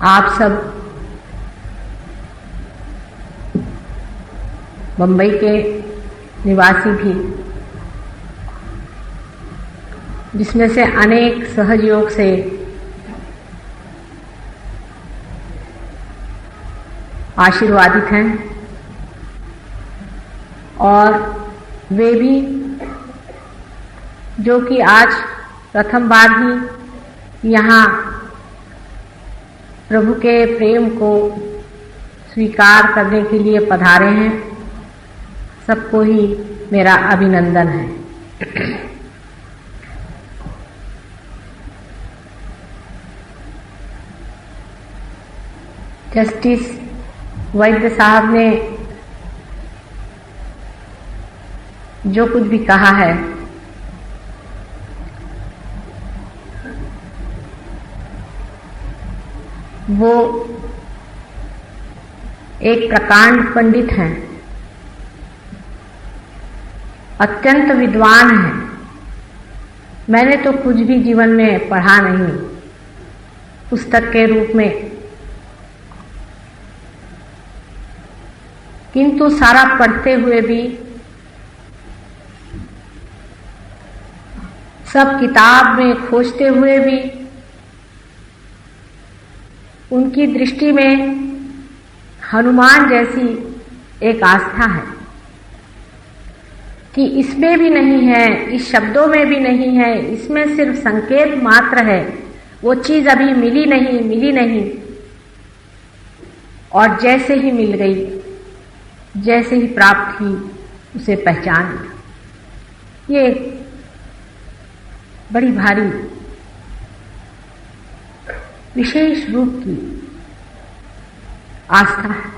आप सब बंबई के निवासी भी, जिसमें से अनेक सहयोग से आशीर्वादित हैं, और वे भी जो कि आज प्रथम बार ही यहाँ प्रभु के प्रेम को स्वीकार करने के लिए पधारे हैं, सबको ही मेरा अभिनंदन है। जस्टिस वैद्य साहब ने जो कुछ भी कहा है वो एक प्रकांड पंडित हैं, अत्यंत विद्वान हैं। मैंने तो कुछ भी जीवन में पढ़ा नहीं पुस्तक के रूप में, किंतु सारा पढ़ते हुए भी, सब किताब में खोजते हुए भी, उनकी दृष्टि में हनुमान जैसी एक आस्था है कि इसमें भी नहीं है, इस शब्दों में भी नहीं है, इसमें सिर्फ संकेत मात्र है, वो चीज अभी मिली नहीं, और जैसे ही मिल गई, जैसे ही प्राप्त की, उसे पहचान लिया। ये बड़ी भारी विशेष रूप की आस्था है।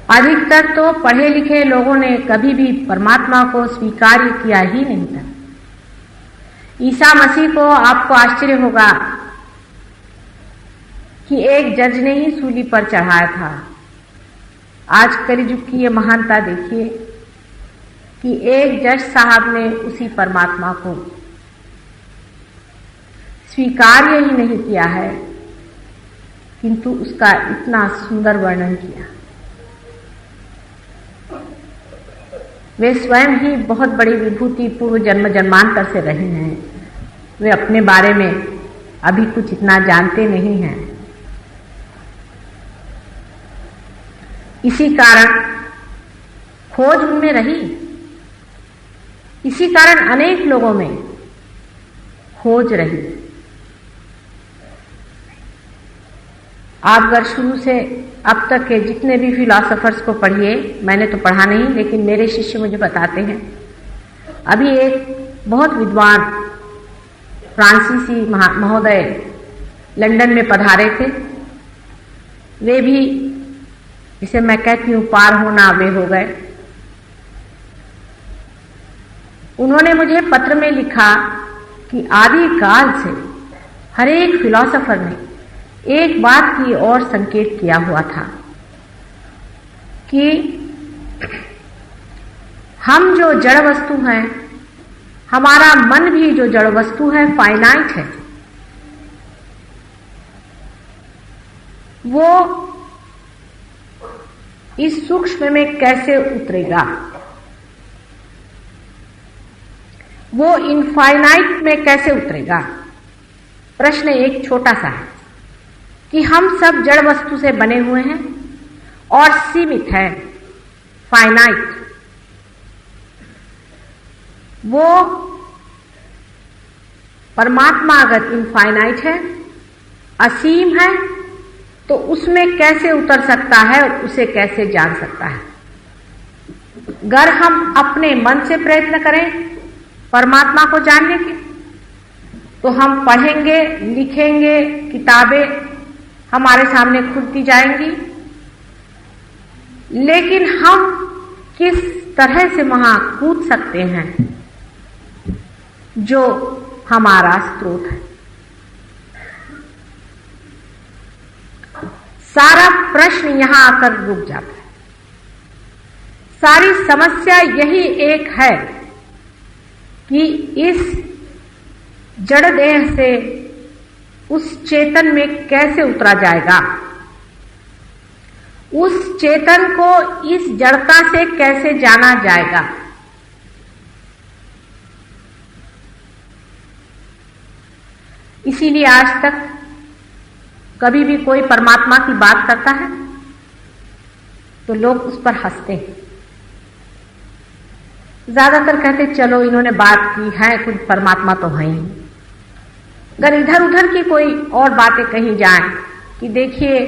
अधिकतर तो पढ़े लिखे लोगों ने कभी भी परमात्मा को स्वीकार किया ही नहीं था। ईसा मसीह को आपको आश्चर्य होगा कि एक जज ने ही सूली पर चढ़ाया था। आज कलियुग की ये महानता देखिए कि एक जज साहब ने उसी परमात्मा को स्वीकार्य ही नहीं किया है, किंतु उसका इतना सुंदर वर्णन किया। वे स्वयं ही बहुत बड़ी विभूति पूर्व जन्म जन्मांतर से रही हैं। वे अपने बारे में अभी कुछ इतना जानते नहीं हैं। इसी कारण खोज उनमें रही, इसी कारण अनेक लोगों में खोज रही। आप अगर शुरू से अब तक के जितने भी फिलॉसफर्स को पढ़िए, मैंने तो पढ़ा नहीं, लेकिन मेरे शिष्य मुझे बताते हैं। अभी एक बहुत विद्वान फ्रांसीसी महोदय लंदन में पधारे थे। वे भी, जिसे मैं कहती हूँ पार होना, वे हो गए। उन्होंने मुझे पत्र में लिखा कि आदि काल से हर एक फिलॉसफर ने एक बात की ओर संकेत किया हुआ था कि हम जो जड़ वस्तु हैं, हमारा मन भी जो जड़ वस्तु है, फाइनाइट है, वो इस सूक्ष्म में कैसे उतरेगा, वो इनफाइनाइट में कैसे उतरेगा। प्रश्न एक छोटा सा है कि हम सब जड़ वस्तु से बने हुए हैं और सीमित है, फाइनाइट। वो परमात्मा अगर इनफाइनाइट है, असीम है, तो उसमें कैसे उतर सकता है और उसे कैसे जान सकता है। अगर हम अपने मन से प्रयत्न करें परमात्मा को जानने के, तो हम पढ़ेंगे, लिखेंगे, किताबें हमारे सामने खुलती जाएंगी, लेकिन हम किस तरह से वहां कूद सकते हैं जो हमारा स्रोत है। सारा प्रश्न यहां आकर रुक जाता है। सारी समस्या यही एक है कि इस जड़ देह से उस चेतन में कैसे उतरा जाएगा, उस चेतन को इस जड़ता से कैसे जाना जाएगा। इसीलिए आज तक कभी भी कोई परमात्मा की बात करता है तो लोग उस पर हंसते हैं। ज्यादातर कहते चलो इन्होंने बात की है, कुछ परमात्मा तो है ही। अगर इधर उधर की कोई और बातें कही जाएं कि देखिए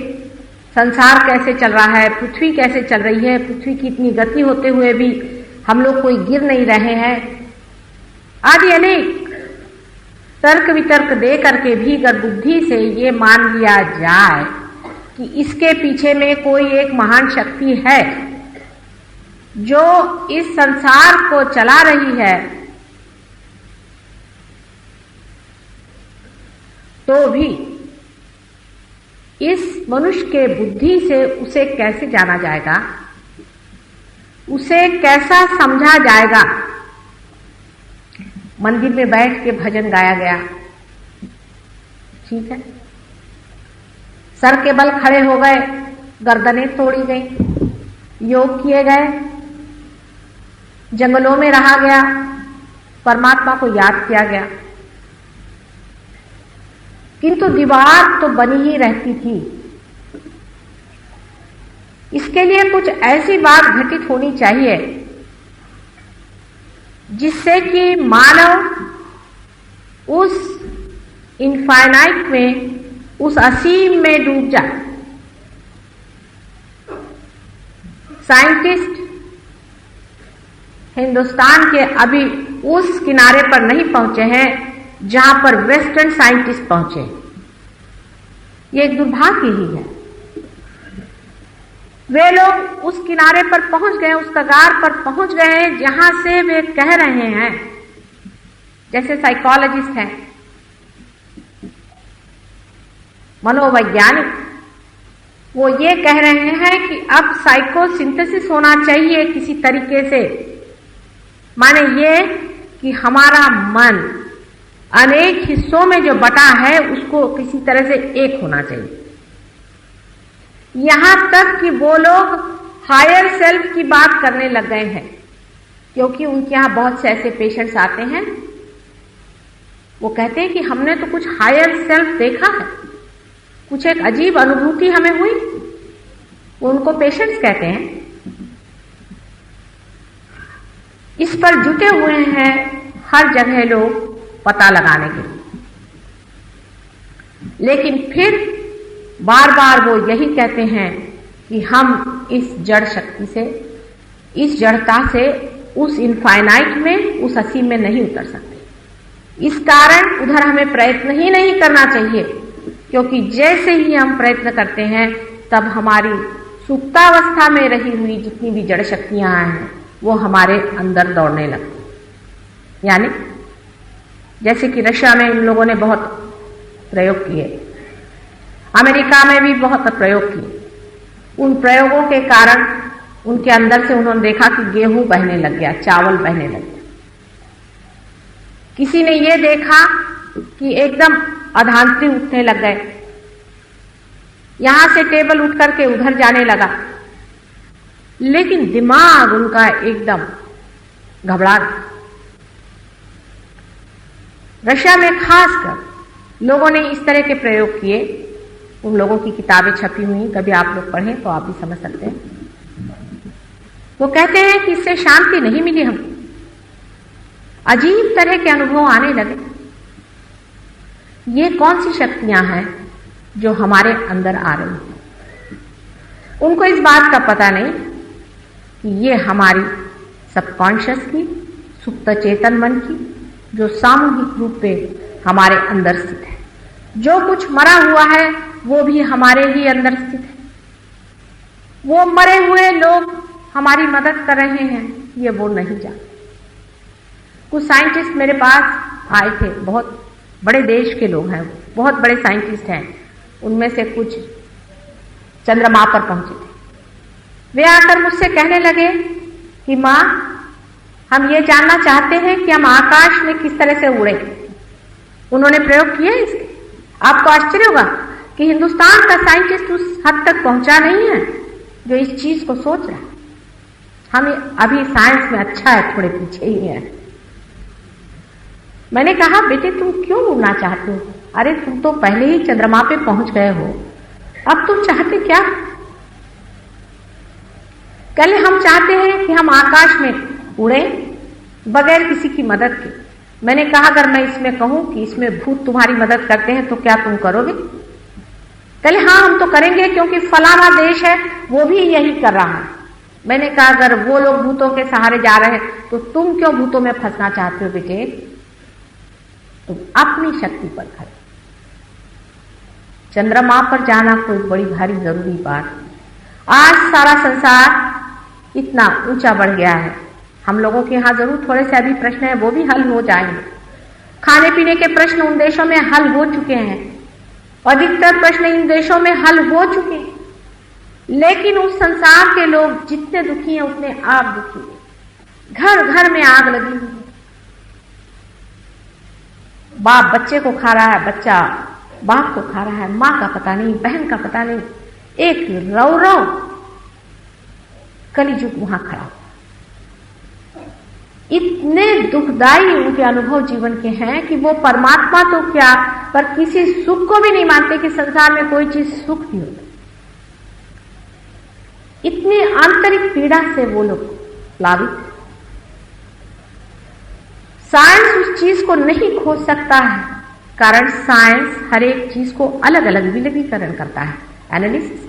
संसार कैसे चल रहा है, पृथ्वी कैसे चल रही है, पृथ्वी की इतनी गति होते हुए भी हम लोग कोई गिर नहीं रहे हैं, आदि अनेक तर्क वितर्क दे करके भी अगर बुद्धि से ये मान लिया जाए कि इसके पीछे में कोई एक महान शक्ति है जो इस संसार को चला रही है, तो भी इस मनुष्य के बुद्धि से उसे कैसे जाना जाएगा, उसे कैसा समझा जाएगा। मंदिर में बैठ के भजन गाया गया, ठीक है, सर के बल खड़े हो गए, गर्दनें तोड़ी गई, योग किए गए, जंगलों में रहा गया, परमात्मा को याद किया गया, किंतु दीवार तो बनी ही रहती थी। इसके लिए कुछ ऐसी बात घटित होनी चाहिए जिससे कि मानव उस इनफाइनाइट में, उस असीम में डूब जाए। साइंटिस्ट हिंदुस्तान के अभी उस किनारे पर नहीं पहुंचे हैं जहां पर वेस्टर्न साइंटिस्ट पहुंचे। ये एक दुर्भाग्य ही है। वे लोग उस किनारे पर पहुंच गए, उस कगार पर पहुंच गए जहां से वे कह रहे हैं, जैसे साइकोलॉजिस्ट हैं, मनोवैज्ञानिक, वो ये कह रहे हैं कि अब साइकोसिंथेसिस होना चाहिए किसी तरीके से। माने ये कि हमारा मन अनेक हिस्सों में जो बटा है उसको किसी तरह से एक होना चाहिए। यहां तक कि वो लोग हायर सेल्फ की बात करने लग गए हैं, क्योंकि उनके यहां बहुत से ऐसे पेशेंट्स आते हैं, वो कहते हैं कि हमने तो कुछ हायर सेल्फ देखा है, कुछ एक अजीब अनुभूति हमें हुई। वो उनको पेशेंट्स कहते हैं। इस पर जुटे हुए हैं हर जगह लोग पता लगाने के लिए, लेकिन फिर बार बार वो यही कहते हैं कि हम इस जड़ शक्ति से, इस जड़ता से उस इनफाइनाइट में, उस असीम में नहीं उतर सकते। इस कारण उधर हमें प्रयत्न ही नहीं करना चाहिए, क्योंकि जैसे ही हम प्रयत्न करते हैं तब हमारी सुप्तावस्था में रही हुई जितनी भी जड़ शक्तियां हैं वो हमारे अंदर दौड़ने लगती। यानी जैसे कि रशिया में इन लोगों ने बहुत प्रयोग किए, अमेरिका में भी बहुत प्रयोग किए। उन प्रयोगों के कारण उनके अंदर से उन्होंने देखा कि गेहूं बहने लग गया, चावल बहने लग गया। किसी ने ये देखा कि एकदम अधांतरी उठने लग गए, यहां से टेबल उठ करके उधर जाने लगा, लेकिन दिमाग उनका एकदम घबरा गया। रशिया में खासकर लोगों ने इस तरह के प्रयोग किए। उन लोगों की किताबें छपी हुई, कभी आप लोग पढ़ें तो आप भी समझ सकते हैं। वो कहते हैं कि इससे शांति नहीं मिली हमको, अजीब तरह के अनुभव आने लगे। ये कौन सी शक्तियां हैं जो हमारे अंदर आ रही हैं? उनको इस बात का पता नहीं कि ये हमारी सबकॉन्शियस की, सुप्त चेतन मन की, जो सामूहिक रूप पे हमारे अंदर स्थित है। जो कुछ मरा हुआ है वो भी हमारे ही अंदर स्थित है। वो मरे हुए लोग हमारी मदद कर रहे हैं, ये वो नहीं जानते। कुछ साइंटिस्ट मेरे पास आए थे, बहुत बड़े देश के लोग हैं, बहुत बड़े साइंटिस्ट हैं। उनमें से कुछ चंद्रमा पर पहुंचे थे। वे आकर मुझसे कहने लगे कि मां, हम ये जानना चाहते हैं कि हम आकाश में किस तरह से उड़े। उन्होंने प्रयोग किए इसके, आपको आश्चर्य होगा कि हिंदुस्तान का साइंटिस्ट उस हद तक पहुंचा नहीं है जो इस चीज को सोच रहा है। हम अभी साइंस में अच्छा है, थोड़े पीछे ही है। मैंने कहा बेटे तुम क्यों उड़ना चाहते हो? अरे तुम तो पहले ही चंद्रमा पे पहुंच गए हो, अब तुम चाहते क्या? कल हम चाहते हैं कि हम आकाश में उड़े बगैर किसी की मदद के। मैंने कहा अगर मैं इसमें कहूं कि इसमें भूत तुम्हारी मदद करते हैं तो क्या तुम करोगे? कहले हाँ हम तो करेंगे क्योंकि फलाना देश है वो भी यही कर रहा है। मैंने कहा अगर वो लोग भूतों के सहारे जा रहे हैं तो तुम क्यों भूतों में फंसना चाहते हो बेटे? तुम अपनी शक्ति पर खड़े। चंद्रमा पर जाना कोई बड़ी भारी जरूरी बात। आज सारा संसार इतना ऊंचा बढ़ गया है, हम लोगों के यहाँ जरूर थोड़े से अभी प्रश्न है वो भी हल हो जाएंगे। खाने पीने के प्रश्न उन देशों में हल हो चुके हैं, अधिकतर प्रश्न इन देशों में हल हो चुके हैं, लेकिन उस संसार के लोग जितने दुखी हैं उतने आप दुखी हैं। घर घर में आग लगी हुई है, बाप बच्चे को खा रहा है, बच्चा बाप को खा रहा है, माँ का पता नहीं, बहन का पता नहीं, एक रव रव कलिजुग वहां खड़ा हुआ। इतने दुखदायी उनके अनुभव जीवन के हैं कि वो परमात्मा तो क्या पर किसी सुख को भी नहीं मानते कि संसार में कोई चीज सुख भी होता। इतनी आंतरिक पीड़ा से वो लोग प्लावित। साइंस उस चीज को नहीं खोज सकता है, कारण साइंस हर एक चीज को अलग अलग विलगीकरण करता है, एनालिसिस।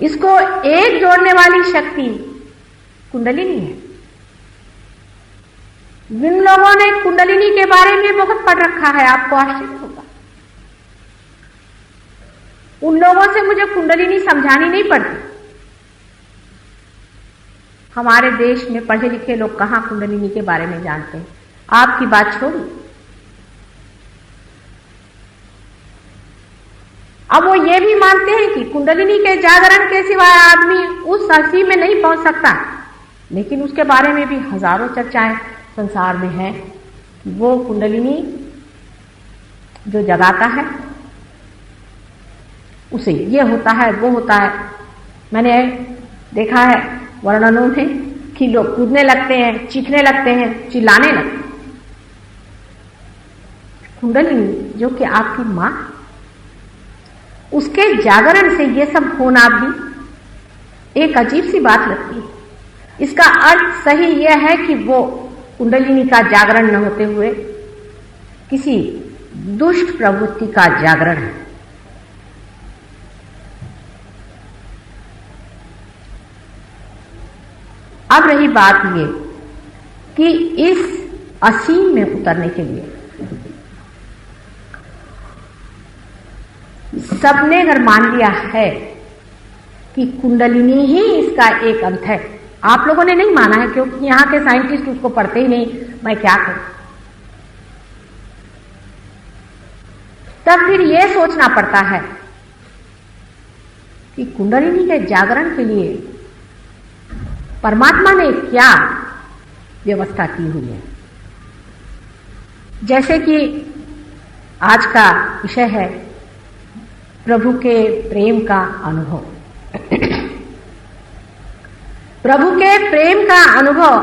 इसको एक जोड़ने वाली शक्ति कुंडलिनी है। जिन लोगों ने कुंडलिनी के बारे में बहुत पढ़ रखा है आपको आश्चर्य होगा, उन लोगों से मुझे कुंडलिनी समझानी नहीं पड़ती। हमारे देश में पढ़े लिखे लोग कहां कुंडलिनी के बारे में जानते हैं। आपकी बात छोड़िए, अब वो ये भी मानते हैं कि कुंडलिनी के जागरण के सिवाय आदमी उस स्थिति में नहीं पहुंच सकता, लेकिन उसके बारे में भी हजारों चर्चाएं संसार में है कि वो कुंडलिनी जो जगाता है उसे ये होता है वो होता है। मैंने देखा है वर्णनों में कि लोग कूदने लगते हैं, चीखने लगते हैं, चिल्लाने लगते हैं। कुंडलिनी जो कि आपकी मां, उसके जागरण से ये सब होना भी एक अजीब सी बात लगती है। इसका अर्थ सही यह है कि वो कुंडलिनी का जागरण न होते हुए किसी दुष्ट प्रवृत्ति का जागरण है। अब रही बात ये कि इस असीम में उतरने के लिए सबने अगर मान लिया है कि कुंडलिनी ही इसका एक अंत है। आप लोगों ने नहीं माना है क्योंकि यहां के साइंटिस्ट उसको पढ़ते ही नहीं, मैं क्या करूं। तब फिर यह सोचना पड़ता है कि कुंडलिनी के जागरण के लिए परमात्मा ने क्या व्यवस्था की हुई है। जैसे कि आज का विषय है प्रभु के प्रेम का अनुभव। प्रभु के प्रेम का अनुभव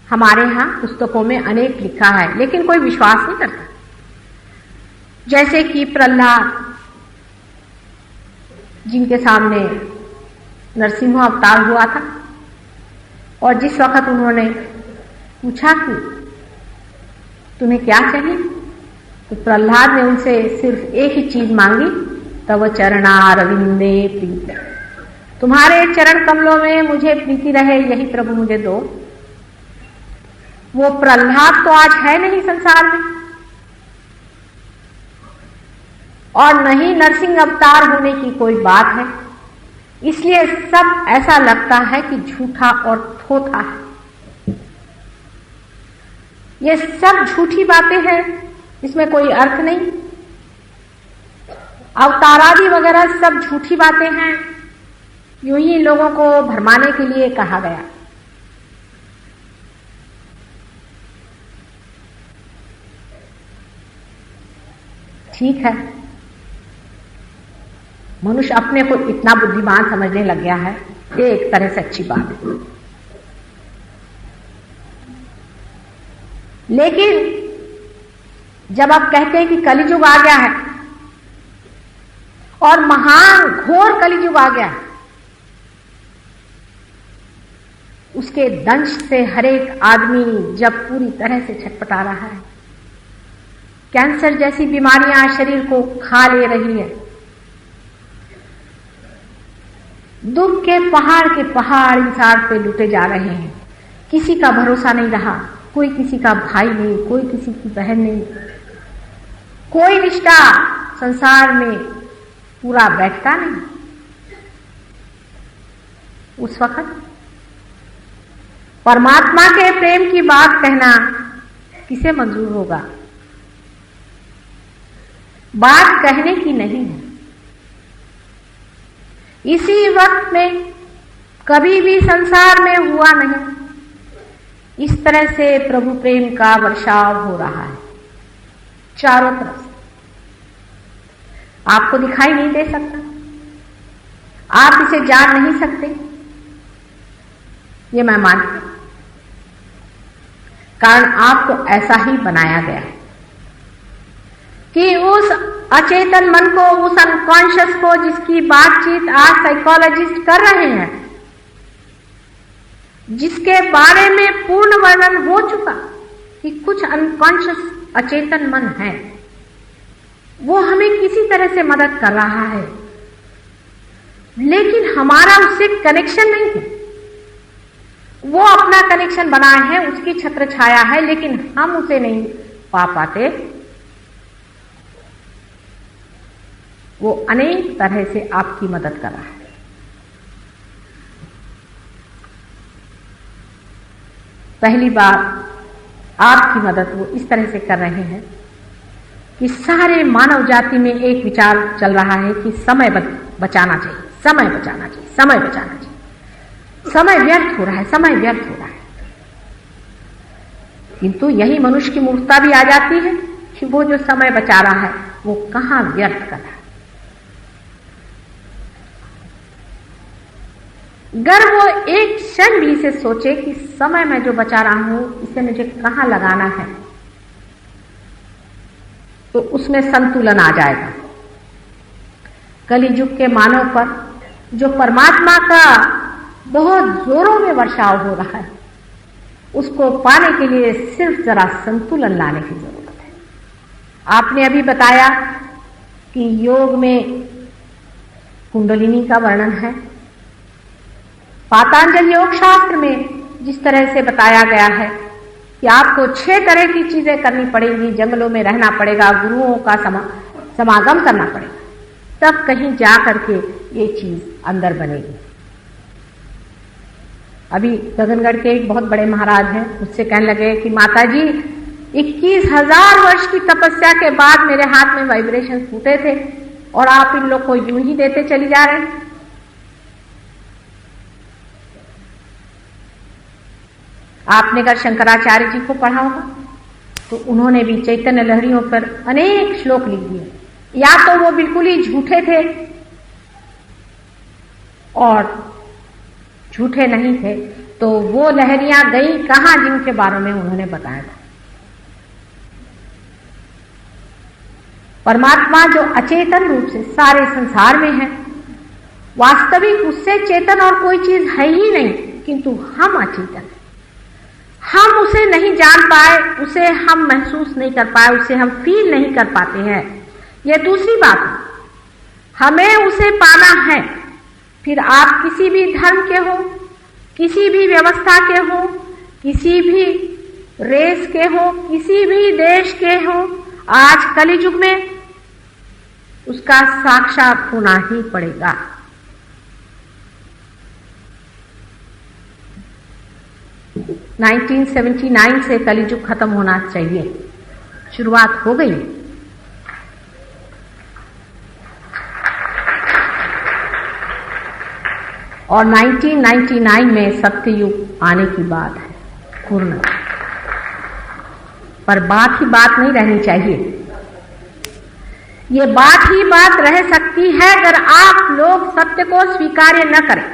हमारे यहां पुस्तकों में अनेक लिखा है, लेकिन कोई विश्वास नहीं करता। जैसे कि प्रहलाद जिनके सामने नरसिंह अवतार हुआ था और जिस वक्त उन्होंने पूछा कि तुम्हें क्या चाहिए, तो प्रहलाद ने उनसे सिर्फ एक ही चीज मांगी, तव चरणारविंदे प्रीत, तुम्हारे चरण कमलों में मुझे प्रीति रहे, यही प्रभु मुझे दो। वो प्रहलाद तो आज है नहीं संसार में, और नहीं नरसिंह अवतार होने की कोई बात है। इसलिए सब ऐसा लगता है कि झूठा और थोथा है। ये सब झूठी बातें हैं, इसमें कोई अर्थ नहीं। अवतारादि वगैरह सब झूठी बातें हैं, यूं ही लोगों को भरमाने के लिए कहा गया। ठीक है, मनुष्य अपने को इतना बुद्धिमान समझने लग गया है, ये एक तरह से अच्छी बात है। लेकिन जब आप कहते हैं कि कलियुग आ गया है और महान घोर कलियुग आ गया है, उसके दंश से हरेक आदमी जब पूरी तरह से छटपटा रहा है, कैंसर जैसी बीमारियां शरीर को खा ले रही है, दुख के पहाड़ इंसान पे लुटे जा रहे हैं, किसी का भरोसा नहीं रहा, कोई किसी का भाई नहीं, कोई किसी की बहन नहीं, कोई रिश्ता संसार में पूरा बैठता नहीं। उस वक्त परमात्मा के प्रेम की बात कहना किसे मंजूर होगा? बात कहने की नहीं है। इसी वक्त में कभी भी संसार में हुआ नहीं, इस तरह से प्रभु प्रेम का वर्षाव हो रहा है चारों तरफ से। आपको दिखाई नहीं दे सकता, आप इसे जान नहीं सकते, ये मैं मानती हूं, कारण आपको ऐसा ही बनाया गया है कि उस अचेतन मन को, उस अनकॉन्शियस को, जिसकी बातचीत आज साइकोलॉजिस्ट कर रहे हैं, जिसके बारे में पूर्ण वर्णन हो चुका कि कुछ अनकॉन्शियस अचेतन मन है, वो हमें किसी तरह से मदद कर रहा है, लेकिन हमारा उससे कनेक्शन नहीं है। वो अपना कनेक्शन बनाया है, उसकी छत्र छाया है, लेकिन हम उसे नहीं पा पाते। वो अनेक तरह से आपकी मदद कर रहा है। पहली बार आपकी मदद वो इस तरह से कर रहे हैं कि सारे मानव जाति में एक विचार चल रहा है कि समय बचाना चाहिए, समय बचाना चाहिए, समय बचाना चाहिए, समय व्यर्थ हो रहा है, समय व्यर्थ हो रहा है। किंतु यही मनुष्य की मूर्खता भी आ जाती है कि वो जो समय बचा रहा है वो कहां व्यर्थ कर रहा है। अगर वो एक क्षण भी इसे सोचे कि समय मैं जो बचा रहा हूं इसे मुझे कहां लगाना है, तो उसमें संतुलन आ जाएगा। कलियुग के मानव पर जो परमात्मा का बहुत जोरों में वर्षाव हो रहा है, उसको पाने के लिए सिर्फ जरा संतुलन लाने की जरूरत है। आपने अभी बताया कि योग में कुंडलिनी का वर्णन है। पातंजलि योग शास्त्र में जिस तरह से बताया गया है कि आपको 6 तरह की चीजें करनी पड़ेंगी, जंगलों में रहना पड़ेगा, गुरुओं का समागम करना पड़ेगा, तब कहीं जा करके ये चीज अंदर बनेगी। अभी गगनगढ़ के एक बहुत बड़े महाराज हैं, उससे कहने लगे कि माता जी 21,000 वर्ष की तपस्या के बाद मेरे हाथ में वाइब्रेशन फूटे थे और आप इन लोग को यूं ही देते चली जा रहे हैं। आपने अगर शंकराचार्य जी को पढ़ा होगा तो उन्होंने भी चैतन्य लहरियों पर अनेक श्लोक लिख दिए। या तो वो बिल्कुल ही झूठे थे और झूठे नहीं थे, तो वो लहरियां गई कहां जिनके बारे में उन्होंने बताया था। परमात्मा जो अचेतन रूप से सारे संसार में है, वास्तविक उससे चेतन और कोई चीज है ही नहीं, किंतु हम अचेतन हैं। हम उसे नहीं जान पाए, उसे हम महसूस नहीं कर पाए, उसे हम फील नहीं कर पाते हैं। यह दूसरी बात है, हमें उसे पाना है। फिर आप किसी भी धर्म के हो, किसी भी व्यवस्था के हो, किसी भी रेस के हो, किसी भी देश के हो, आज कलियुग में उसका साक्षात होना ही पड़ेगा। — 1979 से कलियुग खत्म होना चाहिए, शुरुआत हो गई। और 1999 में सत्ययुग आने की बात है पूर्ण, पर बात ही बात नहीं रहनी चाहिए। ये बात ही बात रह सकती है अगर आप लोग सत्य को स्वीकार्य न करें।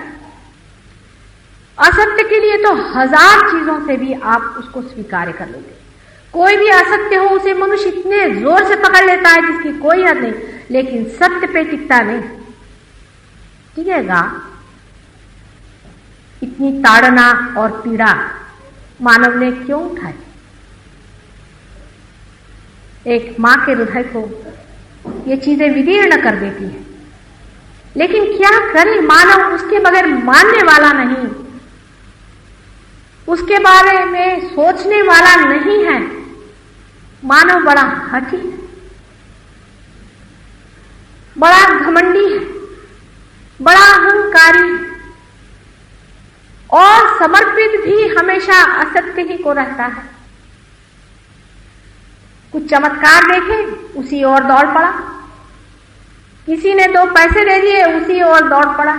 असत्य के लिए तो हजार चीजों से भी आप उसको स्वीकार कर लेते। कोई भी असत्य हो उसे मनुष्य इतने जोर से पकड़ लेता है जिसकी कोई हद नहीं, लेकिन सत्य पे टिकता नहीं। टिकेगा? इतनी ताड़ना और पीड़ा मानव ने क्यों उठाई? एक मां के हृदय को ये चीजें विदीर्ण कर देती है, लेकिन क्या करे, मानव उसके बगैर मानने वाला नहीं, उसके बारे में सोचने वाला नहीं है। मानव बड़ा हठी है, बड़ा घमंडी है, बड़ा अहंकारी है और समर्पित भी हमेशा असत्य ही को रहता है। कुछ चमत्कार देखे उसी ओर दौड़ पड़ा, किसी ने 2 पैसे दे दिए उसी ओर दौड़ पड़ा।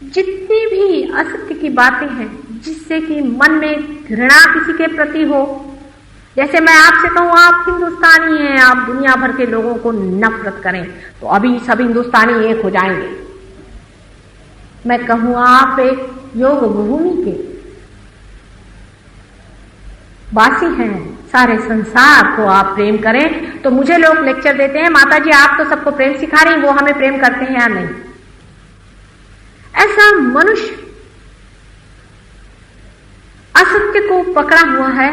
जितनी भी असत्य की बातें हैं जिससे कि मन में घृणा किसी के प्रति हो, जैसे मैं आपसे कहूं आप हिंदुस्तानी हैं, आप दुनिया भर के लोगों को नफरत करें तो अभी सब हिंदुस्तानी एक हो जाएंगे। मैं कहूं आप एक योग भूमि के वासी हैं, सारे संसार को आप प्रेम करें, तो मुझे लोग लेक्चर देते हैं माता जी आप तो सबको प्रेम सिखा रही, वो हमें प्रेम करते हैं या नहीं। ऐसा मनुष्य असत्य को पकड़ा हुआ है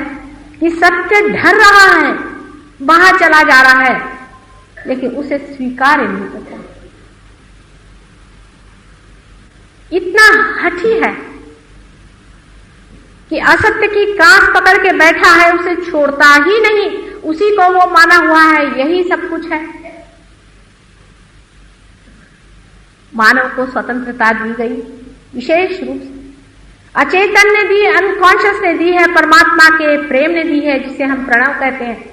कि सत्य ढर रहा है, बाहर चला जा रहा है, लेकिन उसे स्वीकार नहीं करता। इतना हठी है कि असत्य की कांस पकड़ के बैठा है, उसे छोड़ता ही नहीं, उसी को वो माना हुआ है यही सब कुछ है। मानव को स्वतंत्रता दी गई विशेष रूप से, अचेतन ने दी, अनकॉन्शियस ने दी है, परमात्मा के प्रेम ने दी है, जिसे हम प्रणव कहते हैं,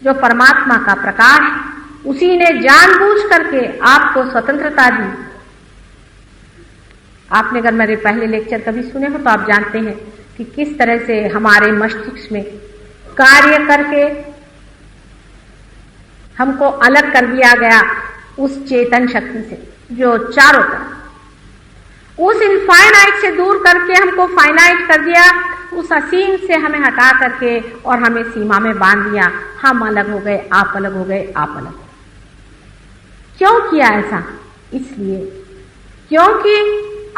जो परमात्मा का प्रकाश, उसी ने जानबूझ करके आपको स्वतंत्रता दी। आपने अगर मेरे पहले लेक्चर कभी सुने हो तो आप जानते हैं कि किस तरह से हमारे मस्तिष्क में कार्य करके हमको अलग कर दिया गया उस चेतन शक्ति से जो चारों तरफ, उस इनफाइनाइट से दूर करके हमको फाइनाइट कर दिया, उस असीम से हमें हटा करके और हमें सीमा में बांध दिया। हम अलग हो गए, आप अलग हो गए, आप अलग हो गए। क्यों किया ऐसा? इसलिए क्योंकि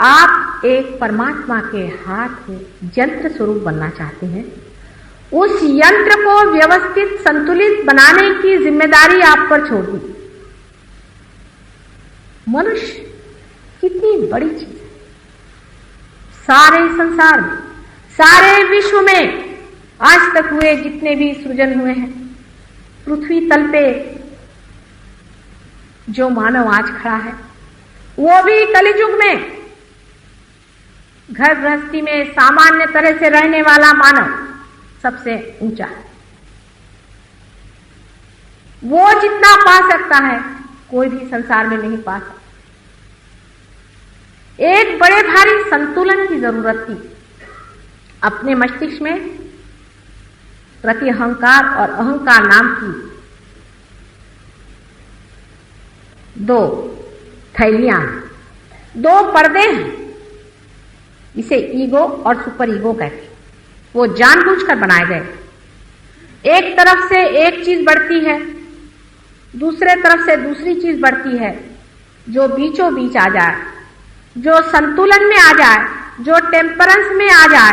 आप एक परमात्मा के हाथ में यंत्र स्वरूप बनना चाहते हैं। उस यंत्र को व्यवस्थित संतुलित बनाने की जिम्मेदारी आप पर छोड़ दी। मनुष्य कितनी बड़ी चीज है, सारे संसार में, सारे विश्व में आज तक हुए जितने भी सृजन हुए हैं, पृथ्वी तल पे जो मानव आज खड़ा है वो भी कलियुग में घर गृहस्थी में सामान्य तरह से रहने वाला मानव सबसे ऊंचा है। वो जितना पा सकता है कोई भी संसार में नहीं पा सकता। एक बड़े भारी संतुलन की जरूरत थी। अपने मस्तिष्क में प्रति अहंकार और अहंकार नाम की 2 थैलियां, 2 पर्दे हैं। इसे ईगो और सुपर ईगो कहते हैं। वो जानबूझकर बनाए गए। एक तरफ से एक चीज बढ़ती है, दूसरे तरफ से दूसरी चीज बढ़ती है, जो बीचों बीच आ जाए, जो संतुलन में आ जाए, जो टेम्परेंस में आ जाए,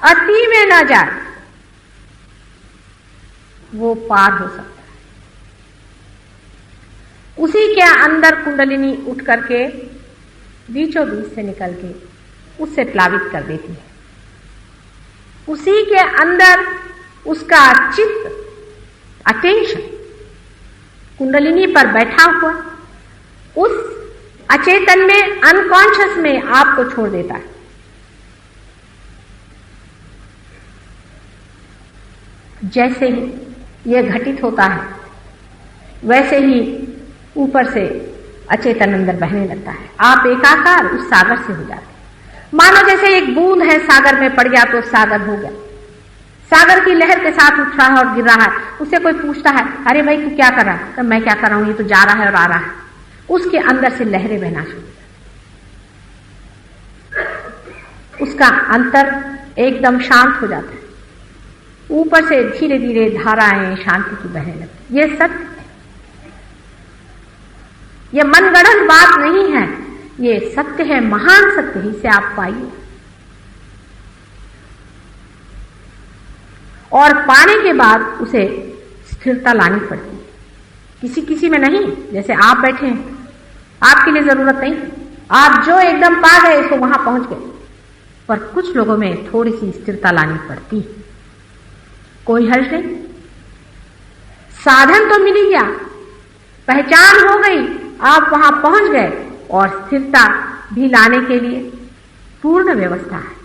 अति में न जाए, वो पार हो सकता है। उसी के अंदर कुंडलिनी उठ करके बीचों बीच से निकल के उससे प्लावित कर देती है। उसी के अंदर उसका चित्त, अटेंशन कुंडलिनी पर बैठा हुआ उस अचेतन में, अनकॉन्शियस में आपको छोड़ देता है। जैसे ही यह घटित होता है वैसे ही ऊपर से अचेतन अंदर बहने लगता है। आप एकाकार उस सागर से हो जाते हैं। मानो जैसे एक बूंद है, सागर में पड़ गया तो सागर हो गया। सागर की लहर के साथ उठ रहा है और गिर रहा है। उससे कोई पूछता है, अरे भाई तू क्या कर रहा है? तो मैं क्या कर रहा हूं, ये तो जा रहा है और आ रहा है। उसके अंदर से लहरें बहना शुरू, उसका अंतर एकदम शांत हो जाता है। ऊपर से धीरे धीरे धाराएं शांति की बहने लगती। ये सत्य, ये मनगढ़ंत बात नहीं है, ये सत्य है, महान सत्य ही से आप पाइए। और पाने के बाद उसे स्थिरता लानी पड़ती है। किसी किसी में नहीं, जैसे आप बैठे हैं, आपके लिए जरूरत नहीं, आप जो एकदम पा गए तो वहां पहुंच गए। पर कुछ लोगों में थोड़ी सी स्थिरता लानी पड़ती है। कोई हर्ज नहीं, साधन तो मिल ही गया, पहचान हो गई, आप वहां पहुंच गए। और स्थिरता भी लाने के लिए पूर्ण व्यवस्था है।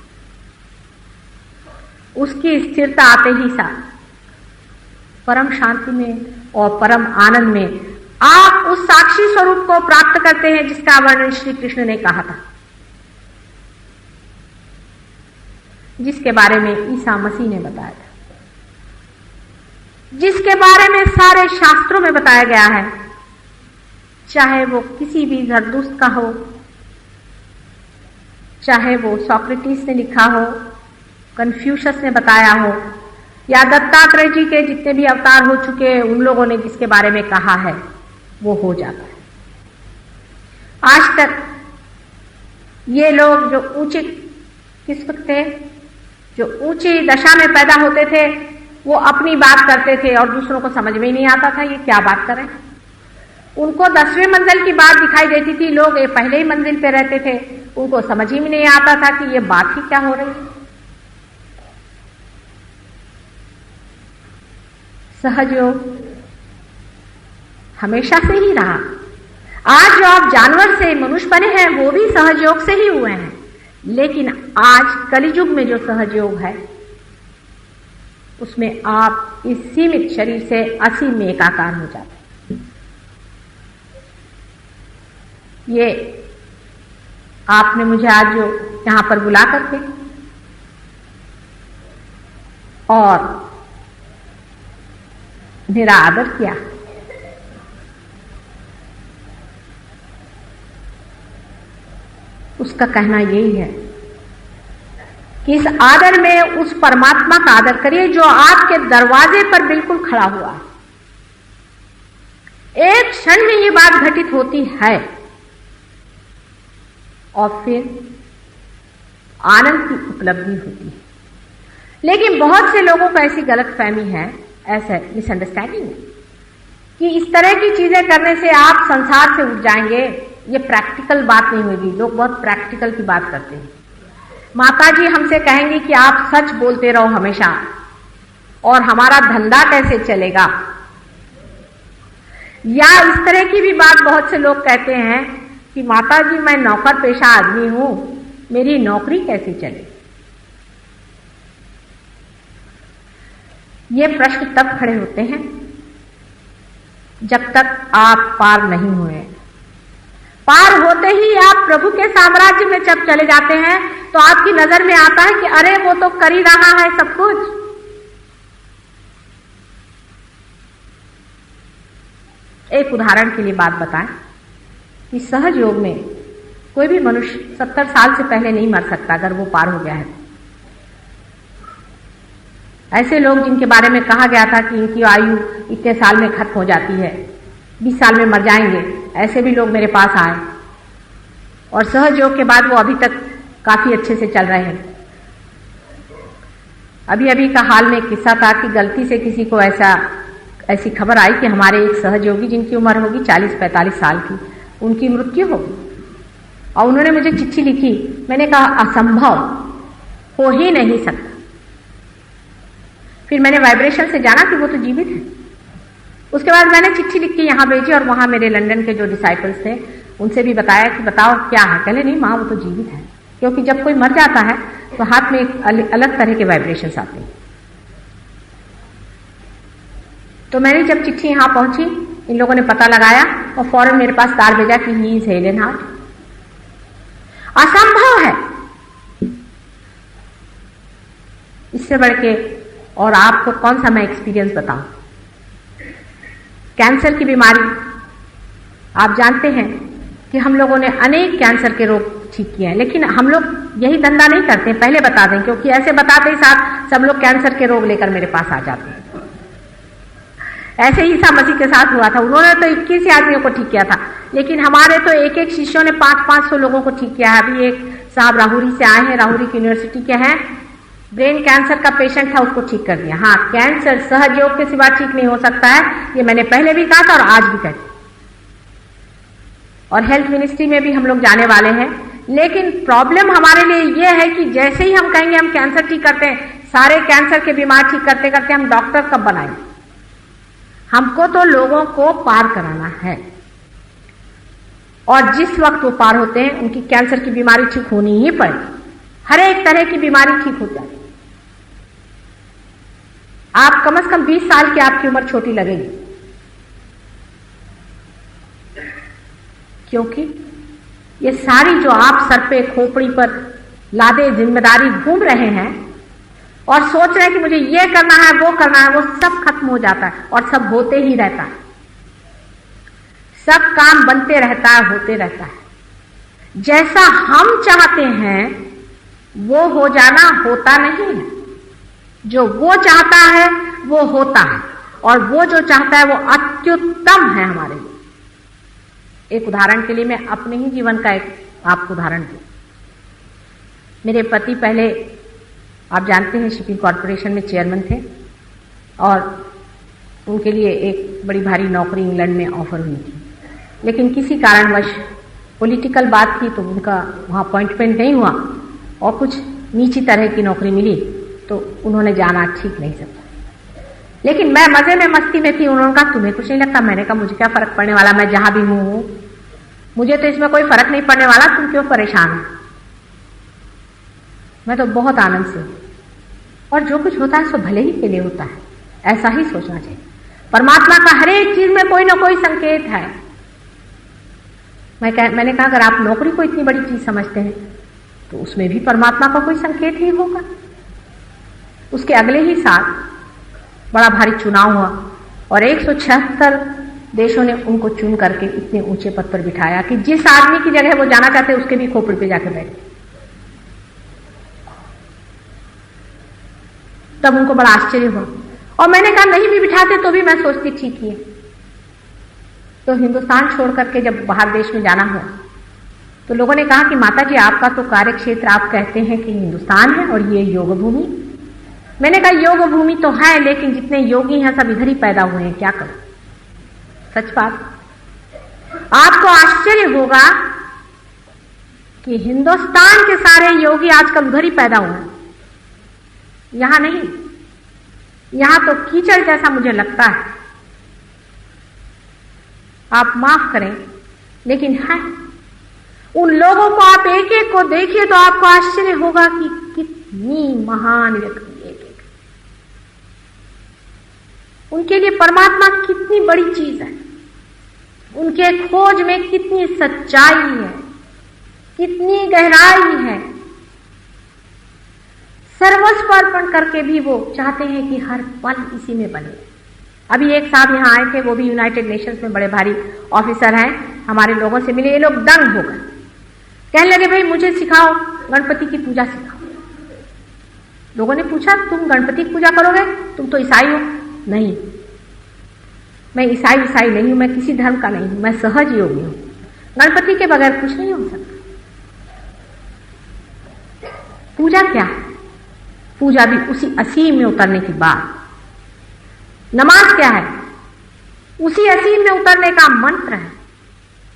उसकी स्थिरता आते ही साथ परम शांति में और परम आनंद में आप उस साक्षी स्वरूप को प्राप्त करते हैं जिसका वर्णन श्री कृष्ण ने कहा था, जिसके बारे में ईसा मसीह ने बताया था, जिसके बारे में सारे शास्त्रों में बताया गया है, चाहे वो किसी भी जरदुश्त का हो, चाहे वो सोक्रेटिस ने लिखा हो, कन्फ्यूशस ने बताया हो, या दत्तात्रेय जी के जितने भी अवतार हो चुके हैं उन लोगों ने जिसके बारे में कहा है, वो हो जाता है। आज तक ये लोग जो ऊंचे किस्म थे, जो ऊंची दशा में पैदा होते थे, वो अपनी बात करते थे और दूसरों को समझ में ही नहीं आता था ये क्या बात करें। उनको 10वें मंजिल की बात दिखाई देती थी, लोग ये पहले ही मंजिल पे रहते थे, उनको समझ ही नहीं आता था कि ये बात ही क्या हो रही है। सहज योग हमेशा से ही रहा। आज जो आप जानवर से मनुष्य बने हैं वो भी सहज योग से ही हुए हैं, लेकिन आज कलियुग में जो सहज योग है उसमें आप इस सीमित शरीर से असीम में एकाकार हो जाते हैं। ये आपने मुझे आज जो यहां पर बुला करके और मेरा आदर किया, उसका कहना यही है कि इस आदर में उस परमात्मा का आदर करिए जो आपके दरवाजे पर बिल्कुल खड़ा हुआ है। एक क्षण में ये बात घटित होती है और फिर आनंद की उपलब्धि होती है। लेकिन बहुत से लोगों को ऐसी गलतफहमी है, ऐसा मिसअंडरस्टैंडिंग है कि इस तरह की चीजें करने से आप संसार से उठ जाएंगे। ये प्रैक्टिकल बात नहीं होगी। लोग बहुत प्रैक्टिकल की बात करते हैं। माता जी हमसे कहेंगी कि आप सच बोलते रहो हमेशा, और हमारा धंधा कैसे चलेगा। या इस तरह की भी बात बहुत से लोग कहते हैं कि माता जी मैं नौकर पेशा आदमी हूं, मेरी नौकरी कैसे चले। ये प्रश्न तब खड़े होते हैं जब तक आप पार नहीं हुए। पार होते ही आप प्रभु के साम्राज्य में जब चले जाते हैं तो आपकी नजर में आता है कि अरे वो तो कर ही रहा है सब कुछ। एक उदाहरण के लिए बात बताएं कि सहज योग में कोई भी मनुष्य 70 साल से पहले नहीं मर सकता अगर वो पार हो गया है। ऐसे लोग जिनके बारे में कहा गया था कि इनकी आयु इतने साल में खत्म हो जाती है, 20 साल में मर जाएंगे, ऐसे भी लोग मेरे पास आए और सहज योग के बाद वो अभी तक काफी अच्छे से चल रहे हैं। अभी अभी का हाल में एक किस्सा था कि गलती से किसी को ऐसी खबर आई कि हमारे एक सहज योगी जिनकी उम्र होगी 40-45 साल की, उनकी मृत्यु होगी। और उन्होंने मुझे चिट्ठी लिखी। मैंने कहा असंभव, हो ही नहीं सकता। फिर मैंने वाइब्रेशन से जाना कि वो तो जीवित है। उसके बाद मैंने चिट्ठी लिख के यहाँ भेजी और वहां मेरे लंदन के जो डिसाइपल्स थे उनसे भी बताया कि बताओ क्या है। कहले नहीं माँ वो तो जीवित है, क्योंकि जब कोई मर जाता है तो हाथ में एक अलग तरह के वाइब्रेशंस आते हैं। तो मैंने जब चिट्ठी यहां पहुंची, इन लोगों ने पता लगाया और फौरन मेरे पास तार भेजा कि ही इज हेलन हार्ट। असंभव है, इससे बढ़ के और आपको कौन सा मैं एक्सपीरियंस बताऊं। कैंसर की बीमारी, आप जानते हैं कि हम लोगों ने अनेक कैंसर के रोग ठीक किए हैं, लेकिन हम लोग यही धंधा नहीं करते, पहले बता दें, क्योंकि ऐसे बताते ही साथ सब लोग कैंसर के रोग लेकर मेरे पास आ जाते हैं। ऐसे ही ईसा मसीह के साथ हुआ था, उन्होंने तो 21 आदमियों को ठीक किया था, लेकिन हमारे तो एक एक शिष्यों ने 500-500 लोगों को ठीक किया है। अभी एक साहब राहुरी से आए हैं, राहुरी की यूनिवर्सिटी के हैं, ब्रेन कैंसर का पेशेंट था, उसको ठीक कर दिया। हाँ, कैंसर सहज योग के सिवा ठीक नहीं हो सकता है, ये मैंने पहले भी कहा था और आज भी कहती। और हेल्थ मिनिस्ट्री में भी हम लोग जाने वाले हैं, लेकिन प्रॉब्लम हमारे लिए ये है कि जैसे ही हम कहेंगे हम कैंसर ठीक करते हैं, सारे कैंसर के बीमार ठीक करते करते हम डॉक्टर कब बनाएंगे? हमको तो लोगों को पार कराना है, और जिस वक्त वो पार होते हैं उनकी कैंसर की बीमारी ठीक होनी ही पड़ेगी। हर एक तरह की बीमारी ठीक हो जाएगी। आप कम से कम 20 साल की आपकी उम्र छोटी लगेगी, क्योंकि ये सारी जो आप सर पे खोपड़ी पर लादे जिम्मेदारी घूम रहे हैं और सोच रहे हैं कि मुझे ये करना है वो करना है, वो सब खत्म हो जाता है और सब होते ही रहता है। सब काम बनते रहता है, होते रहता है। जैसा हम चाहते हैं वो हो जाना होता नहीं है। जो वो चाहता है वो होता है, और वो जो चाहता है वो अत्युत्तम है हमारे लिए। एक उदाहरण के लिए मैं अपने ही जीवन का एक आपको उदाहरण दूं। मेरे पति पहले, आप जानते हैं, शिपिंग कॉरपोरेशन में चेयरमैन थे, और उनके लिए एक बड़ी भारी नौकरी इंग्लैंड में ऑफर हुई थी, लेकिन किसी कारणवश पॉलिटिकल बात थी तो उनका वहाँ अपॉइंटमेंट नहीं हुआ, और कुछ नीची तरह की नौकरी मिली तो उन्होंने जाना ठीक नहीं समझा। लेकिन मैं मजे में मस्ती में थी। उन्होंने कहा तुम्हें कुछ नहीं लगता? मैंने कहा मुझे क्या फर्क पड़ने वाला, मैं जहां भी हूं, मुझे तो इसमें कोई फर्क नहीं पड़ने वाला, तुम क्यों परेशान हो? मैं तो बहुत आनंद से हूं, और जो कुछ होता है सो भले ही के लिए होता है, ऐसा ही सोचना चाहिए। परमात्मा का हर एक चीज में कोई ना कोई संकेत है। मैंने कहा अगर आप नौकरी को इतनी बड़ी चीज समझते हैं तो उसमें भी परमात्मा का कोई संकेत ही होगा। उसके अगले ही साल बड़ा भारी चुनाव हुआ, और 176 देशों ने उनको चुन करके इतने ऊंचे पद पर बिठाया कि जिस आदमी की जगह वो जाना चाहते उसके भी खोपड़ी पे जाकर बैठे। तब उनको बड़ा आश्चर्य हुआ, और मैंने कहा नहीं भी बिठाते तो भी मैं सोचती ठीक ही है। तो हिंदुस्तान छोड़ करके जब बाहर देश में जाना हुआ तो लोगों ने कहा कि माता जी आपका तो कार्य क्षेत्र आप कहते हैं कि हिंदुस्तान है और ये योग भूमि। मैंने कहा योग भूमि तो है, लेकिन जितने योगी हैं सब इधर ही पैदा हुए हैं, क्या करूं? सच बात। आपको आश्चर्य होगा कि हिंदुस्तान के सारे योगी आजकल उधर ही पैदा हुए हैं, यहां नहीं। यहां तो कीचड़ जैसा मुझे लगता है, आप माफ करें, लेकिन है। उन लोगों को आप एक एक को देखिए तो आपको आश्चर्य होगा कि कितनी महान व्यक्ति एक एक, उनके लिए परमात्मा कितनी बड़ी चीज है, उनके खोज में कितनी सच्चाई है, कितनी गहराई है। सर्वस्व अर्पण करके भी वो चाहते हैं कि हर पल इसी में बने। अभी एक साहब यहाँ आए थे, वो भी यूनाइटेड नेशंस में बड़े भारी ऑफिसर हैं, हमारे लोगों से मिले। ये लोग दंग हो गए, कहने लगे भाई मुझे सिखाओ, गणपति की पूजा सिखाओ। लोगों ने पूछा तुम गणपति की पूजा करोगे? तुम तो ईसाई हो। नहीं, मैं ईसाई नहीं हूं, मैं किसी धर्म का नहीं हूं, मैं सहज योगी हूं। गणपति के बगैर कुछ नहीं हो सकता। पूजा क्या है? पूजा भी उसी असीम में उतरने की बात। नमाज क्या है? उसी असीम में उतरने का मंत्र है।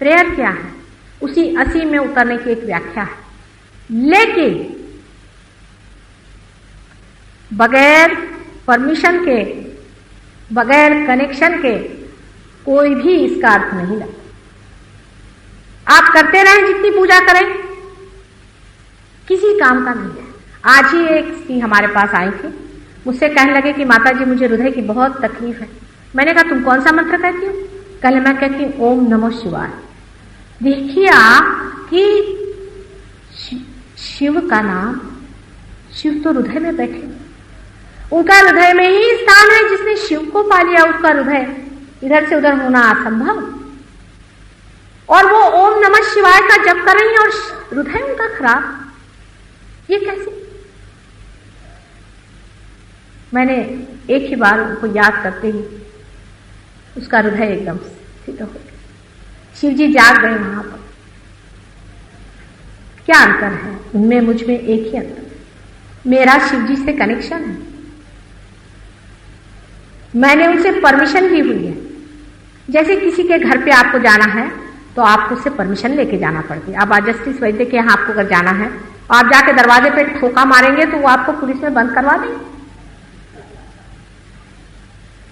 प्रेयर क्या है? उसी असीम में उतरने की एक व्याख्या है। लेकिन बगैर परमिशन के, बगैर कनेक्शन के कोई भी इसका अर्थ नहीं लगता। आप करते रहें जितनी पूजा करें, किसी काम का नहीं है। आज ही एक स्त्री हमारे पास आई थी, मुझसे कहने लगे कि माता जी मुझे हृदय की बहुत तकलीफ है। मैंने कहा तुम कौन सा मंत्र कहती हो? कहले मैं कहती हूँ ओम नमो शिवाय। देखिए आप कि शिव का नाम, शिव तो हृदय में बैठे, उनका हृदय में ही स्थान है। जिसने शिव को पा लिया उसका हृदय इधर से उधर होना असंभव। और वो ओम नमः शिवाय का जप कर रही है और हृदय उनका खराब, ये कैसे? मैंने एक ही बार उनको याद करते ही उसका हृदय एकदम स्थिर हो गया। शिव जी जाग गए वहां पर। क्या अंतर है उनमें मुझ में? एक ही अंतर, मेरा शिव जी से कनेक्शन है। मैंने उनसे परमिशन ली हुई है। जैसे किसी के घर पे आपको जाना है तो आपको उससे परमिशन लेके जाना पड़ती है। अब आज जस्टिस वैद्य के यहाँ आपको अगर जाना है, आप जाके दरवाजे पे ठोका मारेंगे तो वो आपको पुलिस में बंद करवा देंगे।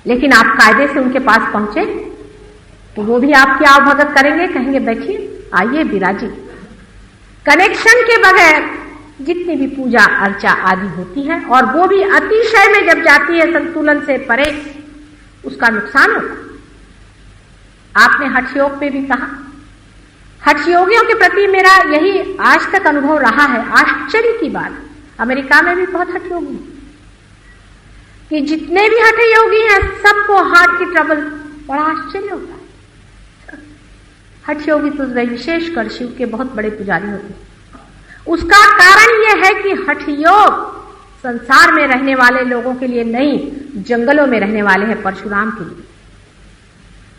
लेकिन आप कायदे से उनके पास पहुंचे तो वो भी आपकी आवभगत करेंगे, कहेंगे बैठिए, आइए विराजिए। कनेक्शन के बगैर जितनी भी पूजा अर्चा आदि होती है और वो भी अतिशय में जब जाती है संतुलन से परे, उसका नुकसान होता है। आपने हठ योग पे भी कहा, हठ योगियों के प्रति मेरा यही आज तक अनुभव रहा है। आश्चर्य की बात, अमेरिका में भी बहुत हठ योगी कि जितने भी हठ योगी हैं सबको हार्ट की ट्रबल, बड़ा आश्चर्य होता है। हठ योगी तो विशेषकर शिव के बहुत बड़े पुजारी होते हैं। उसका कारण यह है कि हठ योग संसार में रहने वाले लोगों के लिए नहीं, जंगलों में रहने वाले हैं परशुराम के लिए।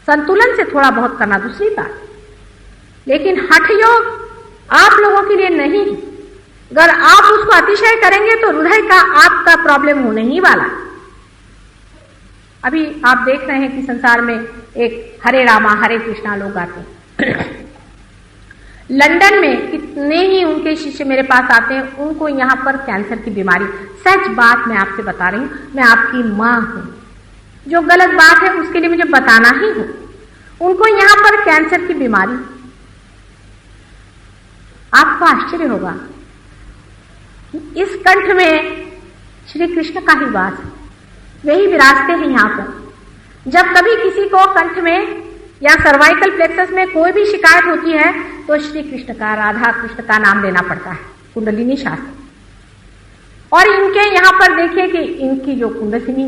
संतुलन से थोड़ा बहुत करना दूसरी बात, लेकिन हठ योग आप लोगों के लिए नहीं। अगर आप उसको अतिशय करेंगे तो हृदय का आपका प्रॉब्लम होने ही वाला। अभी आप देख रहे हैं कि संसार में एक हरे रामा हरे कृष्णा लोग आते हैं। लंदन में कितने ही उनके शिष्य मेरे पास आते हैं, उनको यहाँ पर कैंसर की बीमारी, सच बात मैं आपसे बता रही हूं, मैं आपकी माँ हूं, जो गलत बात है उसके लिए मुझे बताना ही हो। उनको यहाँ पर कैंसर की बीमारी, आपको आश्चर्य होगा कि इस कंठ में श्री कृष्ण का ही वास है, वही विराजते हैं यहाँ पर। जब कभी किसी को कंठ में या सर्वाइकल प्लेक्सस में कोई भी शिकायत होती है तो श्री कृष्ण का, राधा कृष्ण का नाम लेना पड़ता है, कुंडलिनी शास्त्र। और इनके यहाँ पर देखिए कि इनकी जो कुंडलिनी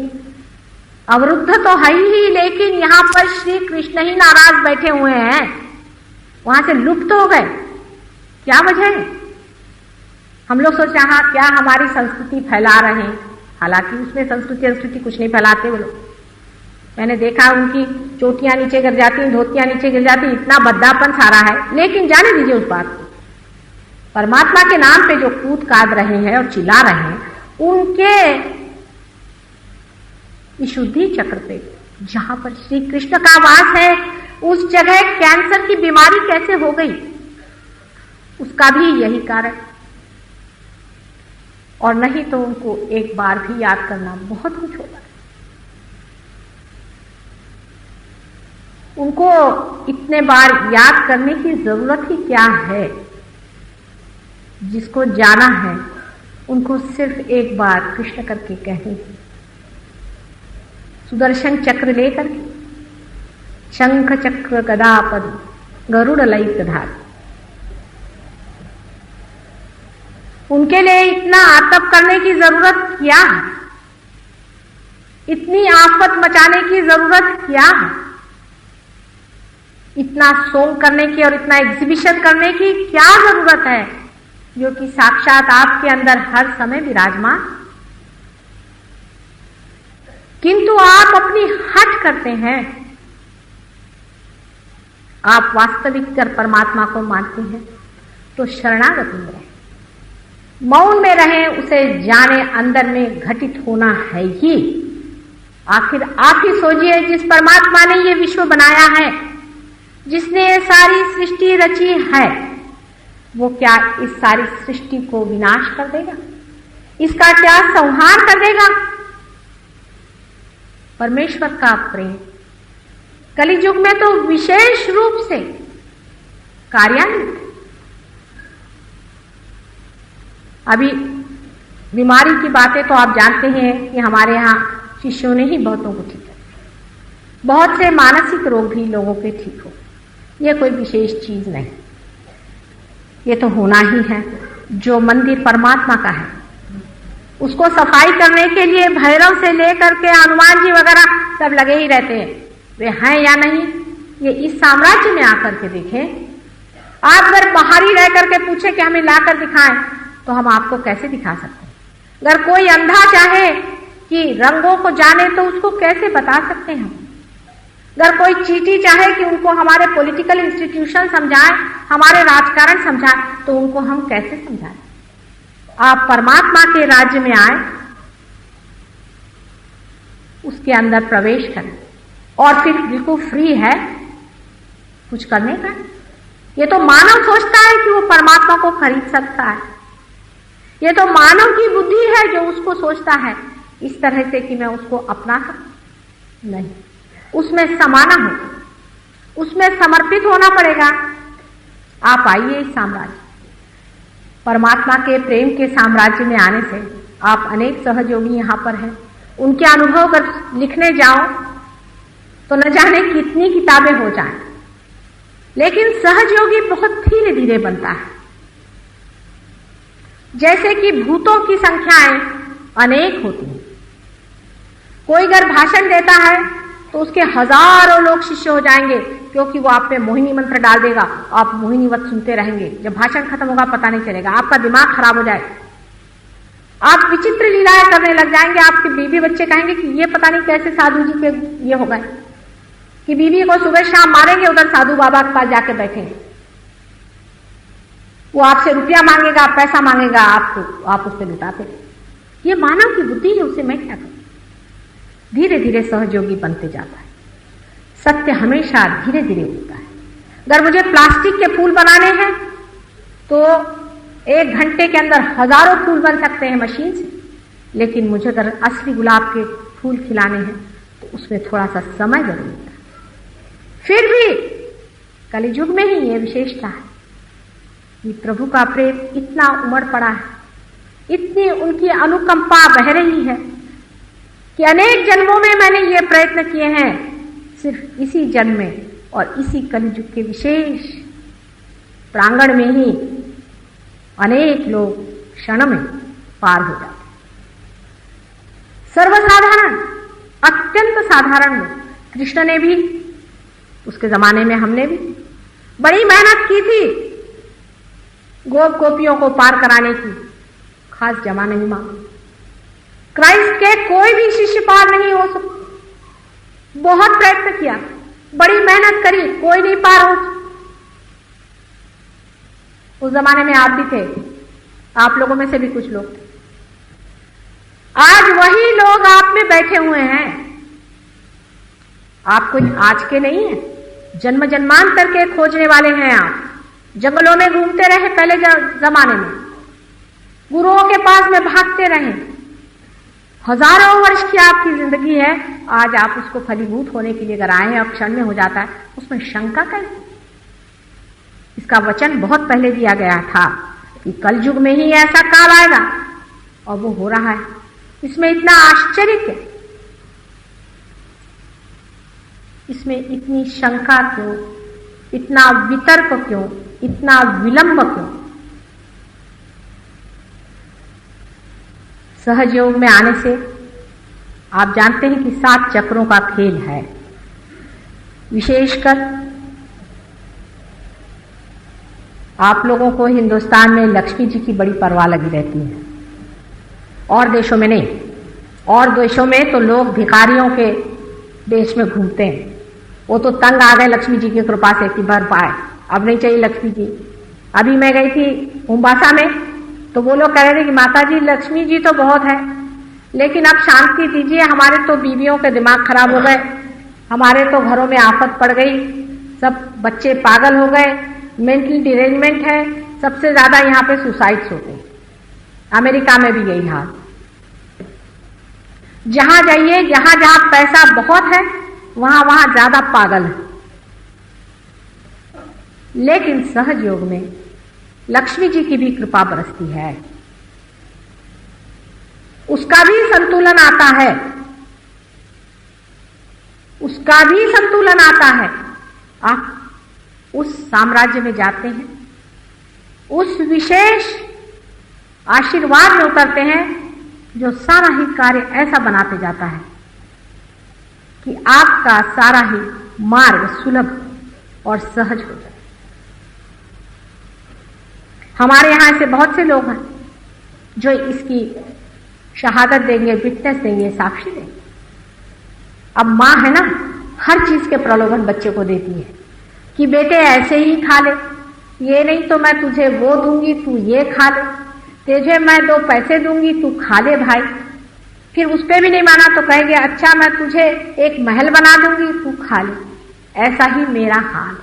अवरुद्ध तो है ही, लेकिन यहाँ पर श्री कृष्ण ही नाराज बैठे हुए हैं, वहां से लुप्त हो गए। क्या वजह है? हम लोग सोच रहे हैं क्या हमारी संस्कृति फैला रहे हैं, हालांकि उसमें संस्कृति कुछ नहीं फैलाते वो लोग। मैंने देखा उनकी चोटियां नीचे गिर जाती, धोतियां नीचे गिर जाती, इतना भद्दापन सारा है। लेकिन जाने दीजिए उस बात को, परमात्मा के नाम पे जो कूद काद रहे हैं और चिल्ला रहे हैं, उनके विशुद्धि चक्र पे जहां पर श्री कृष्ण का वास है, उस जगह कैंसर की बीमारी कैसे हो गई, उसका भी यही कारण। और नहीं तो उनको एक बार भी याद करना बहुत कुछ होगा। उनको इतने बार याद करने की जरूरत ही क्या है? जिसको जाना है उनको सिर्फ एक बार कृष्ण करके कहने की, सुदर्शन चक्र लेकर के, शंख चक्र गदा पद गरुड़ ललित धार, उनके लिए इतना आतप करने की जरूरत क्या है? इतनी आफत मचाने की जरूरत क्या है? इतना सोंग करने की और इतना एग्जीबिशन करने की क्या जरूरत है, जो कि साक्षात आपके अंदर हर समय विराजमान। किंतु आप अपनी हट करते हैं। आप वास्तविक कर परमात्मा को मानते हैं तो शरणागति में रहें, मौन में रहें, उसे जाने, अंदर में घटित होना है ही। आखिर आप ही सोचिए, जिस परमात्मा ने ये विश्व बनाया है, जिसने ये सारी सृष्टि रची है, वो क्या इस सारी सृष्टि को विनाश कर देगा? इसका क्या संहार कर देगा? परमेश्वर का प्रेम कलियुग में तो विशेष रूप से कार्यान्वित। अभी बीमारी की बातें तो आप जानते हैं कि हमारे यहाँ शिष्यों ने ही बहुतों को ठीक किया। बहुत से मानसिक रोग भी लोगों के ठीक हो, यह कोई विशेष चीज नहीं, ये तो होना ही है। जो मंदिर परमात्मा का है उसको सफाई करने के लिए भैरव से लेकर के हनुमान जी वगैरह सब लगे ही रहते हैं। वे हैं या नहीं, ये इस साम्राज्य में आकर के देखें। आप अगर बाहरी रह करके पूछे कि हमें लाकर दिखाएं, तो हम आपको कैसे दिखा सकते हैं? अगर कोई अंधा चाहे कि रंगों को जाने, तो उसको कैसे बता सकते हैं? अगर कोई चीटी चाहे कि उनको हमारे पॉलिटिकल इंस्टीट्यूशन समझाएं, हमारे राजकारण समझाएं, तो उनको हम कैसे समझाएं? आप परमात्मा के राज्य में आए, उसके अंदर प्रवेश करें और फिर बिल्कुल फ्री है कुछ करने का। ये तो मानव सोचता है कि वो परमात्मा को खरीद सकता है। ये तो मानव की बुद्धि है जो उसको सोचता है इस तरह से कि मैं उसको अपना सकूं। नहीं, उसमें समाना होगा, उसमें समर्पित होना पड़ेगा। आप आइए इस साम्राज्य, परमात्मा के प्रेम के साम्राज्य में आने से आप अनेक सहयोगी यहां पर हैं। उनके अनुभव अगर लिखने जाओ तो न जाने कितनी किताबें हो जाएं, लेकिन सहयोगी बहुत धीरे धीरे बनता है। जैसे कि भूतों की संख्याएं अनेक होती हैं। कोई अगर भाषण देता है तो उसके हजारों लोग शिष्य हो जाएंगे, क्योंकि वो आप पे मोहिनी मंत्र डाल देगा, आप मोहिनीवत सुनते रहेंगे। जब भाषण खत्म होगा पता नहीं चलेगा, आपका दिमाग खराब हो जाएगा, आप विचित्र लीलाएं करने लग जाएंगे। आपके बीवी बच्चे कहेंगे कि ये पता नहीं कैसे साधु जी के ये हो गए कि बीवी को सुबह शाम मारेंगे, उधर साधु बाबा के पास जाके बैठेंगे। वो आपसे रुपया मांगेगा, पैसा मांगेगा, आपको आप उससे लुटाते। ये मानव की बुद्धि है, उसे मैं क्या करूं? धीरे धीरे सहयोगी बनते जाता है। सत्य हमेशा धीरे धीरे उठता है। अगर मुझे प्लास्टिक के फूल बनाने हैं तो 1 घंटे के अंदर हजारों फूल बन सकते हैं मशीन से, लेकिन मुझे अगर असली गुलाब के फूल खिलाने हैं तो उसमें थोड़ा सा समय जरूर लगता है। फिर भी कलियुग में ही ये विशेषता है कि प्रभु का प्रेम इतना उमड़ पड़ा है, इतनी उनकी अनुकंपा बह रही है कि अनेक जन्मों में मैंने ये प्रयत्न किए हैं, सिर्फ इसी जन्म में और इसी कलियुग के विशेष प्रांगण में ही अनेक लोग क्षण में पार हो जाते। सर्वसाधारण, अत्यंत साधारण लोग। कृष्ण ने भी, उसके जमाने में हमने भी बड़ी मेहनत की थी गोप गोपियों को पार कराने की, खास जमा नहीं मांगा। क्राइस्ट के कोई भी शिष्य पार नहीं हो सकता। बहुत प्रयत्न किया, बड़ी मेहनत करी, कोई नहीं पार हो। उस जमाने में आप भी थे, आप लोगों में से भी कुछ लोग थे। आज वही लोग आप में बैठे हुए हैं। आप कोई आज के नहीं है, जन्म जन्मांतर के खोजने वाले हैं। आप जंगलों में घूमते रहे पहले जमाने में, गुरुओं के पास में भागते रहे। हजारों वर्ष की आपकी जिंदगी है, आज आप उसको फलीभूत होने के लिए अगर आए हैं और क्षण में हो जाता है, उसमें शंका कैसे? इसका वचन बहुत पहले दिया गया था कि कलयुग में ही ऐसा काल आएगा, और वो हो रहा है। इसमें इतना आश्चर्य क्या? इसमें इतनी शंका क्यों, इतना वितर्क क्यों, इतना विलंब क्यों? सहयोग में आने से आप जानते हैं कि 7 चक्रों का खेल है। विशेषकर आप लोगों को हिंदुस्तान में लक्ष्मी जी की बड़ी परवाह लगी रहती है, और देशों में नहीं। और देशों में तो लोग भिखारियों के देश में घूमते हैं। वो तो तंग आ गए लक्ष्मी जी की कृपा से कि भर पाए, अब नहीं चाहिए लक्ष्मी जी। अभी मैं गई थी मोम्बासा में, तो वो लोग कह रहे थे कि माता जी लक्ष्मी जी तो बहुत है, लेकिन अब शांति दीजिए, हमारे तो बीवियों के दिमाग खराब हो गए, हमारे तो घरों में आफत पड़ गई, सब बच्चे पागल हो गए, मेंटल डिरेंजमेंट है, सबसे ज्यादा यहाँ पे सुसाइड्स होते हैं। अमेरिका में भी यही हाल। जहां जाइए, जहां जहां पैसा बहुत है, वहां वहां ज्यादा पागल है। लेकिन सहयोग में लक्ष्मी जी की भी कृपा बरसती है, उसका भी संतुलन आता है, उसका भी संतुलन आता है। आप उस साम्राज्य में जाते हैं, उस विशेष आशीर्वाद में उतरते हैं जो सारा ही कार्य ऐसा बनाते जाता है कि आपका सारा ही मार्ग सुलभ और सहज हो जाए। हमारे यहां ऐसे बहुत से लोग हैं जो इसकी शहादत देंगे, विटनेस देंगे, साक्षी देंगे। अब मां है ना, हर चीज के प्रलोभन बच्चे को देती है कि बेटे ऐसे ही खा ले, ये नहीं तो मैं तुझे वो दूंगी, तू ये खा ले, तुझे मैं 2 पैसे दूंगी, तू खा ले भाई। फिर उस पर भी नहीं माना तो कहेंगे अच्छा मैं तुझे एक महल बना दूंगी, तू खा ले। ऐसा ही मेरा हाल,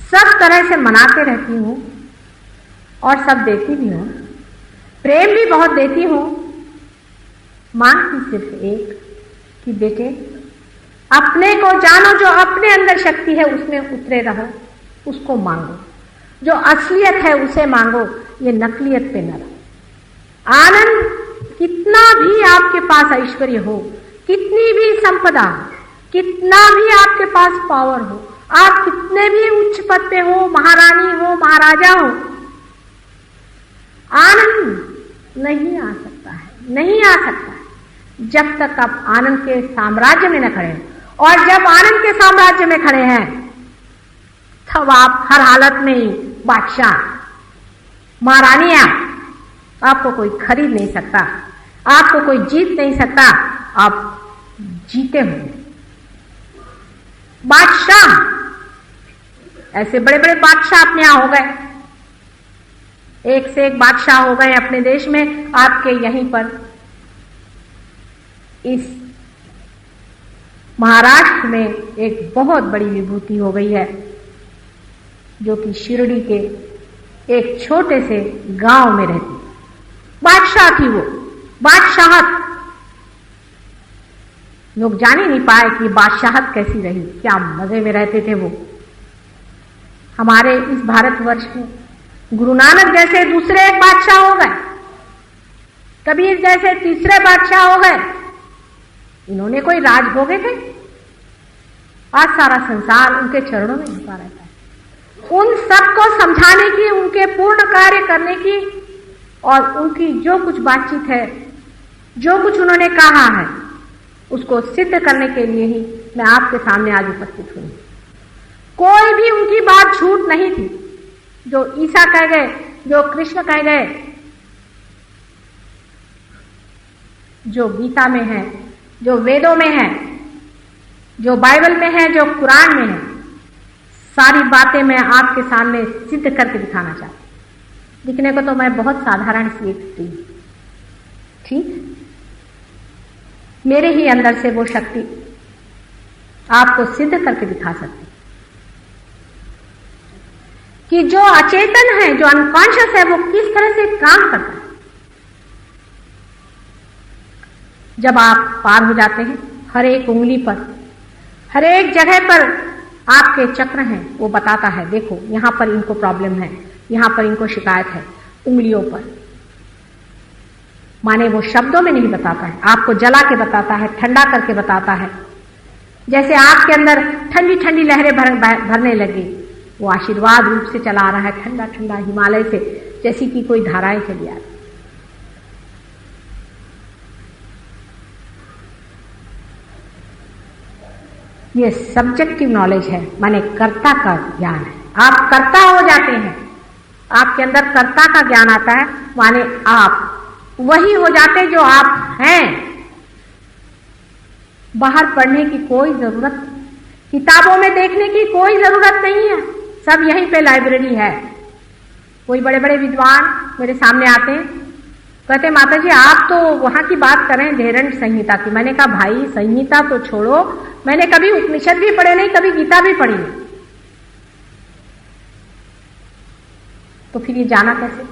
सब तरह से मनाते रहती हूं और सब देती भी हूं, प्रेम भी बहुत देती हूं। मांगती सिर्फ एक कि बेटे अपने को जानो, जो अपने अंदर शक्ति है उसमें उतरे रहो, उसको मांगो, जो असलियत है उसे मांगो, ये नकलियत पे न रहो। आनंद कितना भी आपके पास ऐश्वर्य हो, कितनी भी संपदा, कितना भी आपके पास पावर हो, आप कितने भी उच्च पद पे हो, महारानी हो, महाराजा हो, आनंद नहीं आ सकता है, नहीं आ सकता है जब तक आप आनंद के साम्राज्य में न खड़े हैं। और जब आनंद के साम्राज्य में खड़े हैं तब आप हर हालत में ही बादशाह, महारानियां, आपको कोई खरीद नहीं सकता, आपको कोई जीत नहीं सकता, आप जीते हुए बादशाह। ऐसे बड़े बड़े बादशाह अपने यहां हो गए, एक से एक बादशाह हो गए अपने देश में। आपके यहीं पर इस महाराष्ट्र में एक बहुत बड़ी विभूति हो गई है, जो कि शिरडी के एक छोटे से गांव में रहती, बादशाह थी वो, बादशाहत। लोग जान ही नहीं पाए कि बादशाहत कैसी रही, क्या मजे में रहते थे वो। हमारे इस भारतवर्ष में गुरु नानक जैसे दूसरे एक बादशाह हो गए, कबीर जैसे तीसरे बादशाह हो गए। इन्होंने कोई राज भोगे थे? आज सारा संसार उनके चरणों में झुका रहता है। उन सबको समझाने की, उनके पूर्ण कार्य करने की और उनकी जो कुछ बातचीत है, जो कुछ उन्होंने कहा है, उसको सिद्ध करने के लिए ही मैं आपके सामने आज उपस्थित हुई। कोई भी उनकी बात झूठ नहीं थी। जो ईसा कह गए, जो कृष्ण कह गए, जो गीता में है, जो वेदों में है, जो बाइबल में है, जो कुरान में है, सारी बातें मैं आपके सामने सिद्ध करके दिखाना चाहती हूं। दिखने को तो मैं बहुत साधारण सी एक स्त्री, ठीक, मेरे ही अंदर से वो शक्ति आपको सिद्ध करके दिखा सकती कि जो अचेतन है, जो अनकॉन्शियस है, वो किस तरह से काम करता है। जब आप पार हो जाते हैं, हर एक उंगली पर, हर एक जगह पर आपके चक्र हैं, वो बताता है देखो यहां पर इनको प्रॉब्लम है, यहां पर इनको शिकायत है, उंगलियों पर। माने वो शब्दों में नहीं बताता है, आपको जला के बताता है, ठंडा करके बताता है। जैसे आपके अंदर ठंडी ठंडी लहरें भरने लगी, वो आशीर्वाद रूप से चला आ रहा है, ठंडा ठंडा हिमालय से, जैसी कि कोई धाराएं चली आ रही। ये सब्जेक्टिव नॉलेज है, माने कर्ता का ज्ञान है। आप कर्ता हो जाते हैं, आपके अंदर कर्ता का ज्ञान आता है, माने आप वही हो जाते जो आप हैं। बाहर पढ़ने की कोई जरूरत, किताबों में देखने की कोई जरूरत नहीं है, सब यहीं पे लाइब्रेरी है। कोई बड़े बड़े विद्वान मेरे सामने आते हैं, कहते माता जी आप तो वहां की बात करें धेरण्य संहिता की। मैंने कहा भाई संहिता तो छोड़ो, मैंने कभी उपनिषद भी पढ़े नहीं, कभी गीता भी पढ़ी नहीं, तो फिर ये जाना कैसे?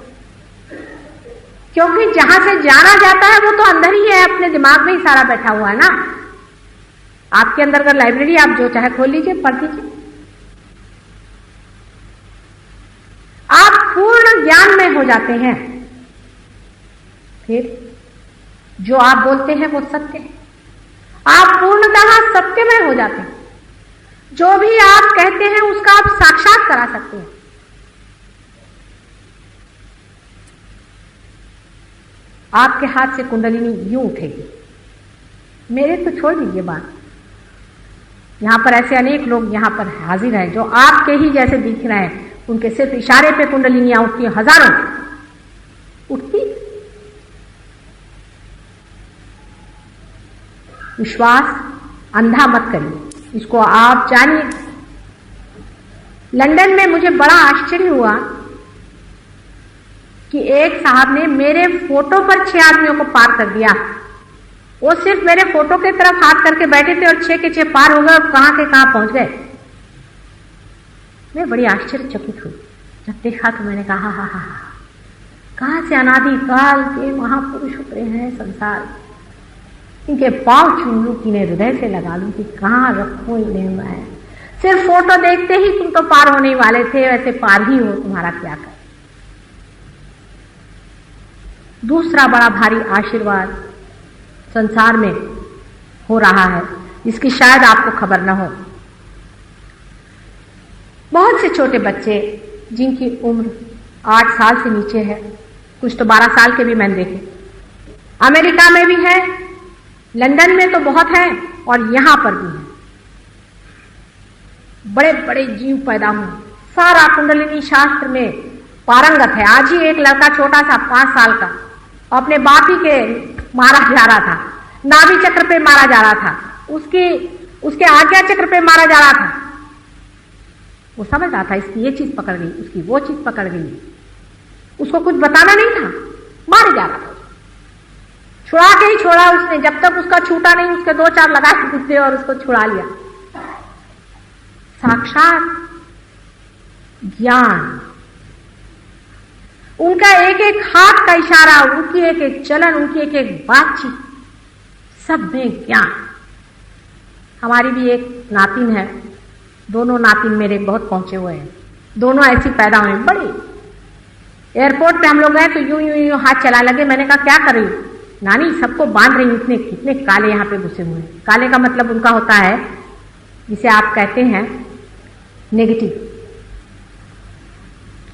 क्योंकि जहां से जाना जाता है वो तो अंदर ही है, अपने दिमाग में ही सारा बैठा हुआ है ना। आपके अंदर अगर लाइब्रेरी, आप जो चाहे खोल लीजिए, पढ़ लीजिए। आप पूर्ण ज्ञान में हो जाते हैं, फिर जो आप बोलते हैं वो सत्य है। आप पूर्णतः सत्यमय हो जाते हैं, जो भी आप कहते हैं उसका आप साक्षात करा सकते हैं। आपके हाथ से कुंडलिनी यूं उठेगी। मेरे तो छोड़ दीजिए बात, यहां पर ऐसे अनेक लोग यहां पर हाजिर हैं जो आपके ही जैसे दिख रहे हैं, उनके सिर्फ इशारे पे कुंडलिनियां उठती हैं, हजारों उठती। विश्वास अंधा मत करिए, इसको आप जानिए। लंदन में मुझे बड़ा आश्चर्य हुआ कि एक साहब ने मेरे फोटो पर 6 आदमियों को पार कर दिया। वो सिर्फ मेरे फोटो की तरफ हाथ करके बैठे थे और 6 के 6 पार हो गए और कहां के कहां पहुंच गए। मैं बड़ी आश्चर्यचकित हुई। जब देखा तो मैंने कहा हा हा हा, कहां से अनादि काल के महापुरुष उतरे हैं संसार, इनके पांव चूम लूं, इन्हें हृदय से लगा लूं कि कहां रखूं इन्हें मैं। सिर्फ फोटो देखते ही तुम तो पार होने वाले थे, वैसे पार ही हो, तुम्हारा क्या कर। दूसरा बड़ा भारी आशीर्वाद संसार में हो रहा है, जिसकी शायद आपको खबर न हो। बहुत से छोटे बच्चे जिनकी उम्र 8 साल से नीचे है, कुछ तो 12 साल के भी मैंने देखे, अमेरिका में भी है, लंदन में तो बहुत है और यहां पर भी है। बड़े बड़े जीव पैदा हुए, सारा कुंडलिनी शास्त्र में पारंगत है। आज ही एक लड़का छोटा सा 5 साल का अपने बाप ही के मारा जा रहा था, नाभि चक्र पे मारा जा रहा था, उसके आज्ञा चक्र पे मारा जा रहा था। वो समझ रहा था इसकी ये चीज पकड़ गई, उसकी वो चीज पकड़ गई, उसको कुछ बताना नहीं था, मारे जा रहा था। छुड़ा के ही छोड़ा उसने, जब तक उसका छूटा नहीं उसके 2-4 लगा के कुत्ते और उसको छुड़ा लिया। साक्षात ज्ञान, उनका एक एक हाथ का इशारा, उनकी एक एक चलन, उनकी एक एक बातचीत, सब में ज्ञान। हमारी भी एक नातिन है, दोनों नातिन मेरे बहुत पहुंचे हुए हैं, दोनों ऐसी पैदा हुए। बड़े एयरपोर्ट पे हम लोग गए तो यूं यूं यूं हाथ चला लगे। मैंने कहा क्या कर रही हूं? नानी सबको बांध रही हूं, इतने कितने काले यहां पे घुसे हुए हैं। काले का मतलब उनका होता है जिसे आप कहते हैं नेगेटिव,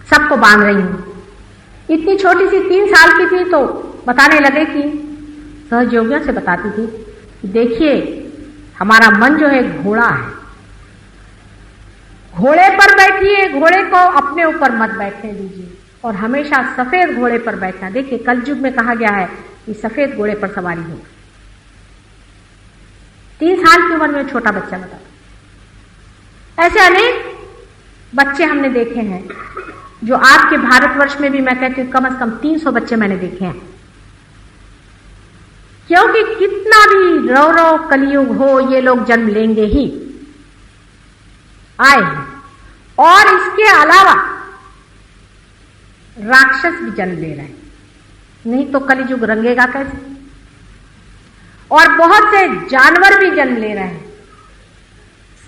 सबको बांध रही हूं। इतनी छोटी सी 3 साल की थी तो बताने लगे कि सहयोगियों से बताती थी कि देखिए हमारा मन जो है घोड़ा है, घोड़े पर बैठिए, घोड़े को अपने ऊपर मत बैठने दीजिए और हमेशा सफेद घोड़े पर बैठना। देखिए कलयुग में कहा गया है कि सफेद घोड़े पर सवारी हो। 3 साल की उम्र में छोटा बच्चा बता। ऐसे अनेक बच्चे हमने देखे हैं जो आपके भारतवर्ष में भी मैं कहती हूं कम से कम 300 बच्चे मैंने देखे हैं। क्योंकि कितना भी रौ कलयुग हो ये लोग जन्म लेंगे ही, आए हैं। और इसके अलावा राक्षस भी जन्म ले रहे हैं, नहीं तो कलयुग रंगेगा कैसे। और बहुत से जानवर भी जन्म ले रहे हैं।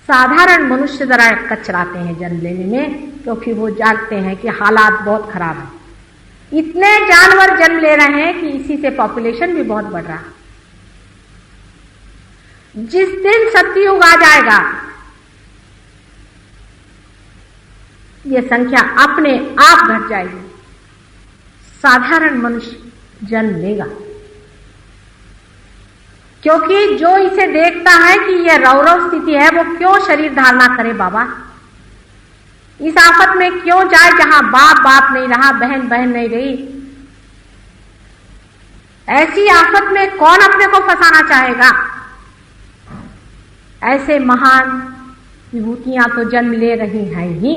साधारण मनुष्य जरा कचराते हैं जन्म लेने में, क्योंकि वो जानते हैं कि हालात बहुत खराब है। इतने जानवर जन्म ले रहे हैं कि इसी से पॉपुलेशन भी बहुत बढ़ रहा है। जिस दिन सतयुग आ जाएगा ये संख्या अपने आप घट जाएगी, साधारण मनुष्य जन्म लेगा। क्योंकि जो इसे देखता है कि यह रौरव स्थिति है वो क्यों शरीर धारणा करे बाबा, इस आफत में क्यों जाए जहां बाप बाप नहीं रहा, बहन बहन नहीं रही। ऐसी आफत में कौन अपने को फंसाना चाहेगा। ऐसे महान विभूतियां तो जन्म ले रही हैं ही,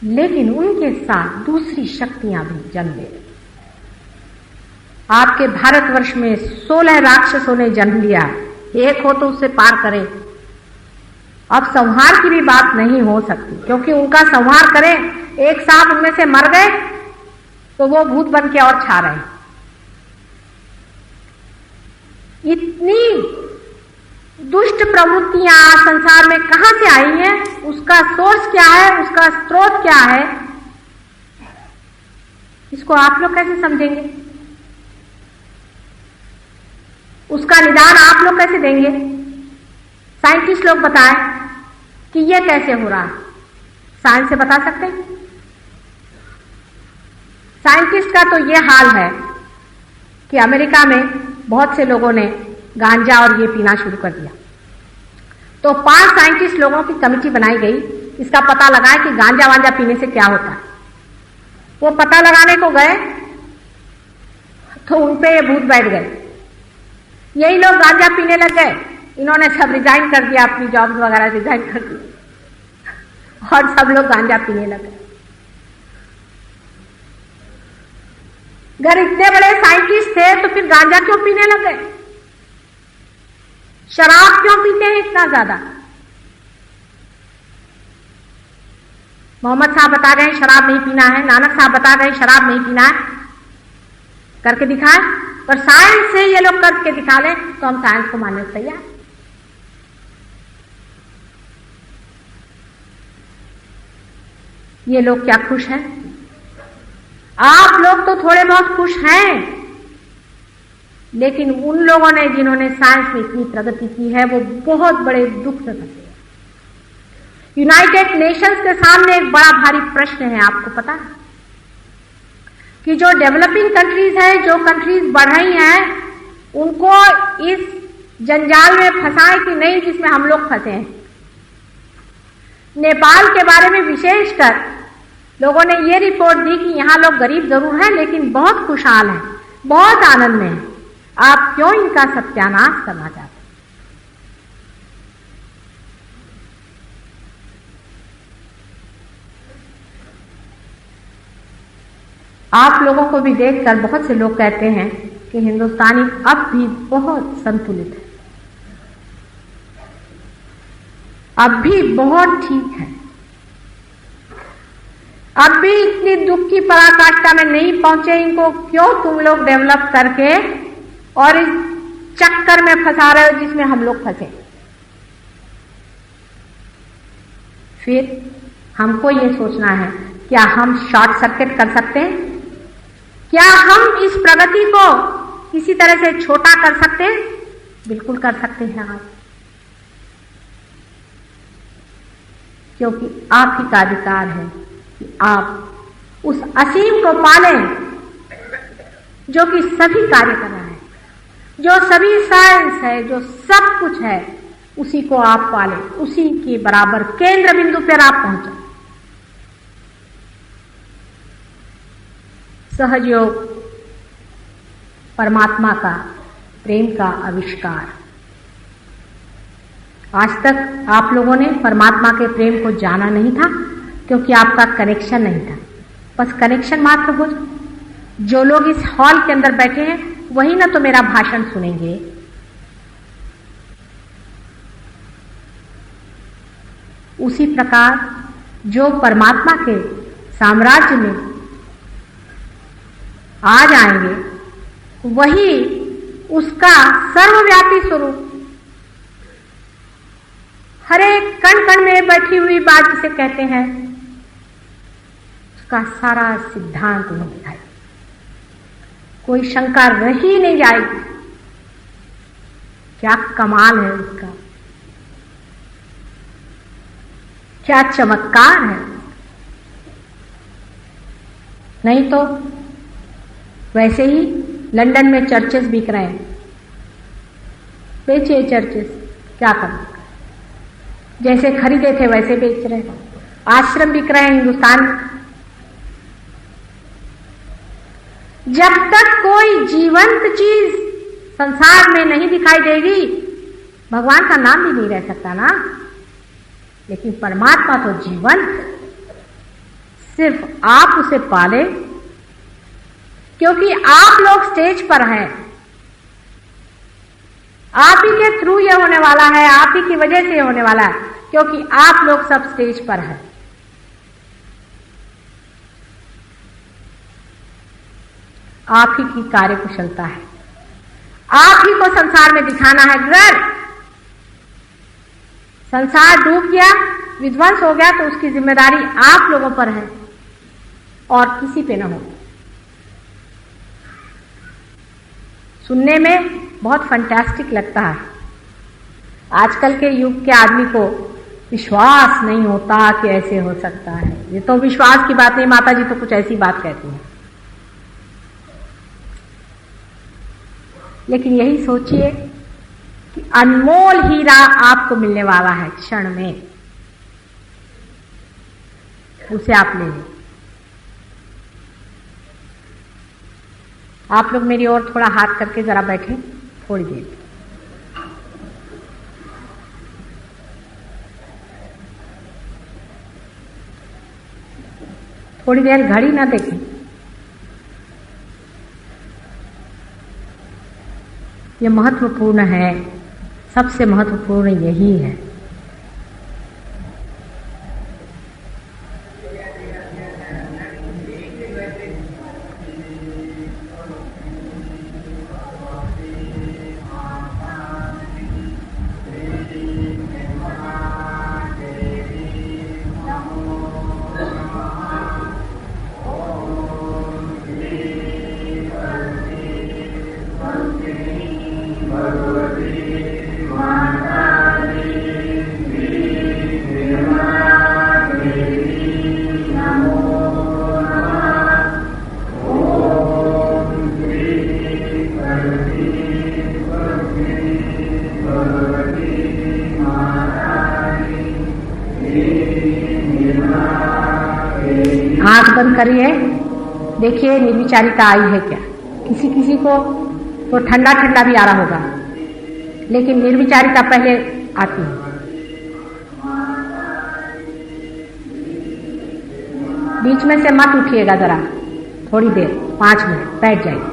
लेकिन उनके साथ दूसरी शक्तियां भी जन्म ले रही। आपके भारतवर्ष में 16 राक्षसों ने जन्म लिया, एक हो तो उससे पार करे। अब संहार की भी बात नहीं हो सकती, क्योंकि उनका संहार करें, एक सांप उनमें से मर गए तो वो भूत बन के और छा रहे। इतनी दुष्ट प्रवृत्तियां संसार में कहां से आई हैं, उसका सोर्स क्या है, उसका स्रोत क्या है, इसको आप लोग कैसे समझेंगे, उसका निदान आप लोग कैसे देंगे। साइंटिस्ट लोग बताएं कि यह कैसे हो रहा है, साइंस से बता सकते हैं। साइंटिस्ट का तो ये हाल है कि अमेरिका में बहुत से लोगों ने गांजा और ये पीना शुरू कर दिया। तो 5 साइंटिस्ट लोगों की कमेटी बनाई गई, इसका पता लगाए कि गांजा वांजा पीने से क्या होता है। वो पता लगाने को गए तो उन पे ये भूत बैठ गए। यही लोग गांजा पीने लग गए, इन्होंने सब रिजाइन कर दिया, अपनी जॉब वगैरह रिजाइन कर दी और सब लोग गांजा पीने लगे। अगर इतने बड़े साइंटिस्ट थे तो फिर गांजा क्यों पीने लगे? शराब क्यों पीते हैं इतना ज्यादा? मोहम्मद साहब बता गए शराब नहीं पीना है, नानक साहब बता गए शराब नहीं पीना है, करके दिखाए। पर साइंस से ये लोग करके दिखा लें तो हम साइंस को मानने को तैयार। ये लोग क्या खुश हैं? आप लोग तो थोड़े बहुत खुश हैं, लेकिन उन लोगों ने जिन्होंने साइंस में इतनी प्रगति की है वो बहुत बड़े दुख से फंसे। यूनाइटेड नेशंस के सामने एक बड़ा भारी प्रश्न है, आपको पता है कि जो डेवलपिंग कंट्रीज है, जो कंट्रीज बढ़ रही हैं, उनको इस जंजाल में फंसाए कि नहीं जिसमें हम लोग फंसे हैं। नेपाल के बारे में विशेषकर लोगों ने ये रिपोर्ट दी कि यहां लोग गरीब जरूर हैं लेकिन बहुत खुशहाल हैं, बहुत आनंद में हैं। आप क्यों इनका सत्यानाश करना चाहते? आप लोगों को भी देखकर बहुत से लोग कहते हैं कि हिंदुस्तानी अब भी बहुत संतुलित है, अब भी बहुत ठीक है, अब भी इतनी दुख की पराकाष्ठा में नहीं पहुंचे। इनको क्यों तुम लोग डेवलप करके और इस चक्कर में फंसा रहे हो जिसमें हम लोग फंसे? फिर हमको ये सोचना है, क्या हम शॉर्ट सर्किट कर सकते हैं? क्या हम इस प्रगति को किसी तरह से छोटा कर सकते हैं? बिल्कुल कर सकते हैं आप, क्योंकि आप ही का अधिकार है कि आप उस असीम को पालें जो कि सभी कार्य कर रहा है, जो सभी साइंस है, जो सब कुछ है, उसी को आप पालें, उसी के बराबर केंद्र बिंदु पर आप पहुंचे। सहयोग परमात्मा का प्रेम का आविष्कार। आज तक आप लोगों ने परमात्मा के प्रेम को जाना नहीं था क्योंकि आपका कनेक्शन नहीं था। बस कनेक्शन मात्र हो। जो लोग इस हॉल के अंदर बैठे हैं वही ना तो मेरा भाषण सुनेंगे, उसी प्रकार जो परमात्मा के साम्राज्य में आ जाएंगे वही उसका सर्वव्यापी स्वरूप, हर एक कण कण में बैठी हुई बात जिसे कहते हैं, उसका सारा सिद्धांत उन्हें दिखाई। कोई शंका रह ही नहीं जाएगी। क्या कमाल है उसका, क्या चमत्कार है। नहीं तो वैसे ही लंदन में चर्चेस बिक रहे हैं, बेचे चर्चेस, क्या करें, जैसे खरीदे थे वैसे बेच रहे हैं। आश्रम बिक रहे हैं हिंदुस्तान। जब तक कोई जीवंत चीज संसार में नहीं दिखाई देगी भगवान का नाम भी नहीं रह सकता ना। लेकिन परमात्मा तो जीवंत, सिर्फ आप उसे पाले, क्योंकि आप लोग स्टेज पर हैं। आप ही के थ्रू ये होने वाला है, आप ही की वजह से ये होने वाला है, क्योंकि आप लोग सब स्टेज पर हैं। आप ही की कार्यकुशलता है, आप ही को संसार में दिखाना है। अगर संसार डूब गया, विध्वंस हो गया, तो उसकी जिम्मेदारी आप लोगों पर है और किसी पे न हो। सुनने में बहुत फंटास्टिक लगता है। आजकल के युग के आदमी को विश्वास नहीं होता कि ऐसे हो सकता है। ये तो विश्वास की बात नहीं, माता जी तो कुछ ऐसी बात कहती हैं। लेकिन यही सोचिए कि अनमोल हीरा आपको मिलने वाला है क्षण में, उसे आप ले लें। आप लोग मेरी ओर थोड़ा हाथ करके जरा बैठे थोड़ी देर। थोड़ी देर घड़ी ना देखें। ये महत्वपूर्ण है, सबसे महत्वपूर्ण यही है। आंख बंद करिए, देखिए निर्विचारिता आई है क्या। किसी किसी को तो ठंडा ठंडा भी आ रहा होगा, लेकिन निर्विचारिता पहले आती है। बीच में से मत उठिएगा, जरा थोड़ी देर 5 मिनट बैठ जाइए।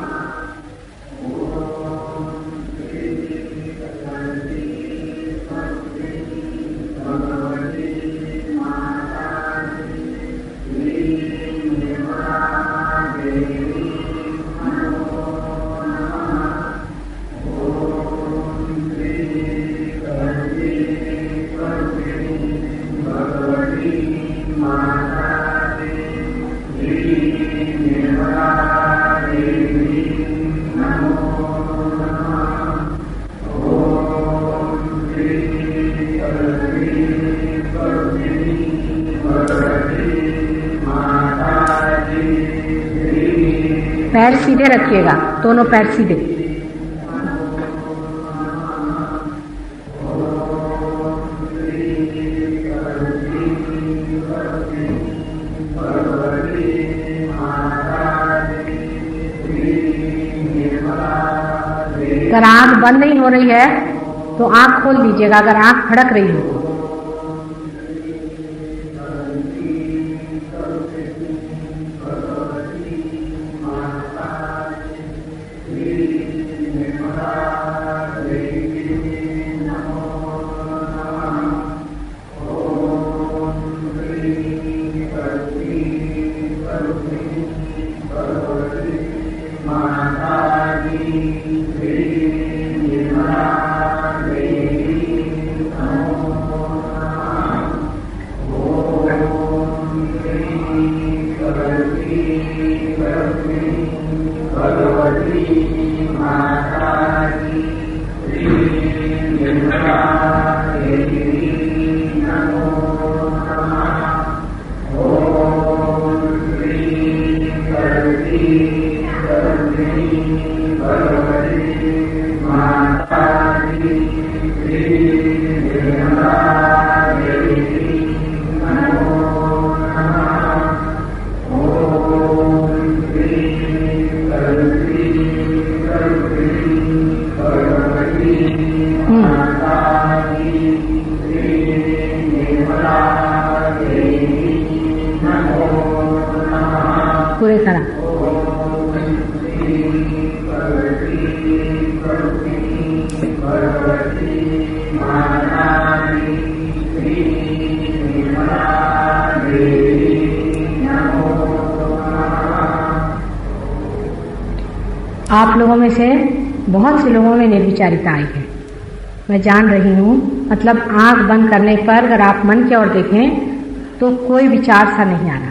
पैर सीधे रखिएगा, दोनों पैर सीधे। अगर आंख बंद नहीं हो रही है तो आंख खोल दीजिएगा, अगर आंख फड़क रही हो। पूरे तरह आप लोगों में से बहुत से लोगों में निर्विचारिता आई है, मैं जान रही हूँ। मतलब आंख बंद करने पर अगर आप मन की ओर देखें तो कोई विचार सा नहीं आ रहा।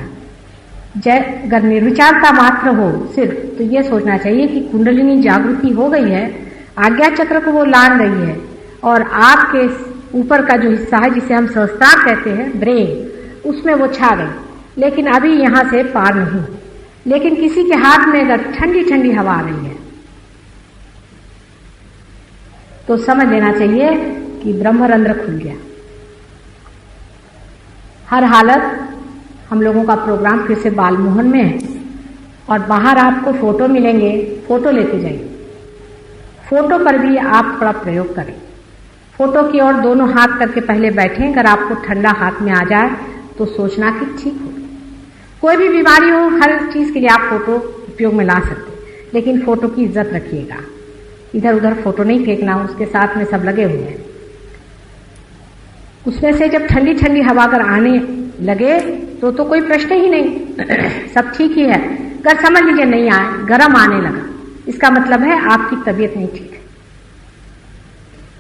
अगर निर्विचारता मात्र हो सिर्फ, तो ये सोचना चाहिए कि कुंडलिनी जागृति हो गई है, आज्ञा चक्र को वो लान रही है, और आपके ऊपर का जो हिस्सा है जिसे हम सहस्त्रार कहते हैं, ब्रेन, उसमें वो छा गई। लेकिन अभी यहाँ से पार नहीं। लेकिन किसी के हाथ में अगर ठंडी ठंडी हवा आ रही है तो समझ लेना चाहिए कि ब्रह्मरंध्र खुल गया। हर हालत हम लोगों का प्रोग्राम फिर से बालमोहन में है और बाहर आपको फोटो मिलेंगे, फोटो लेते जाइए। फोटो पर भी आप थोड़ा प्रयोग करें। फोटो की ओर दोनों हाथ करके पहले बैठें। अगर आपको ठंडा हाथ में आ जाए तो सोचना कि ठीक हो। कोई भी बीमारी हो, हर चीज के लिए आप फोटो उपयोग में ला सकते, लेकिन फोटो की इज्जत रखिएगा। इधर उधर फोटो नहीं फेंकना, उसके साथ में सब लगे हुए हैं। उसमें से जब ठंडी ठंडी हवा अगर आने लगे तो कोई प्रश्न ही नहीं, सब ठीक ही है। अगर समझ लीजिए नहीं आए, गर्म आने लगा, इसका मतलब है आपकी तबीयत नहीं ठीक है,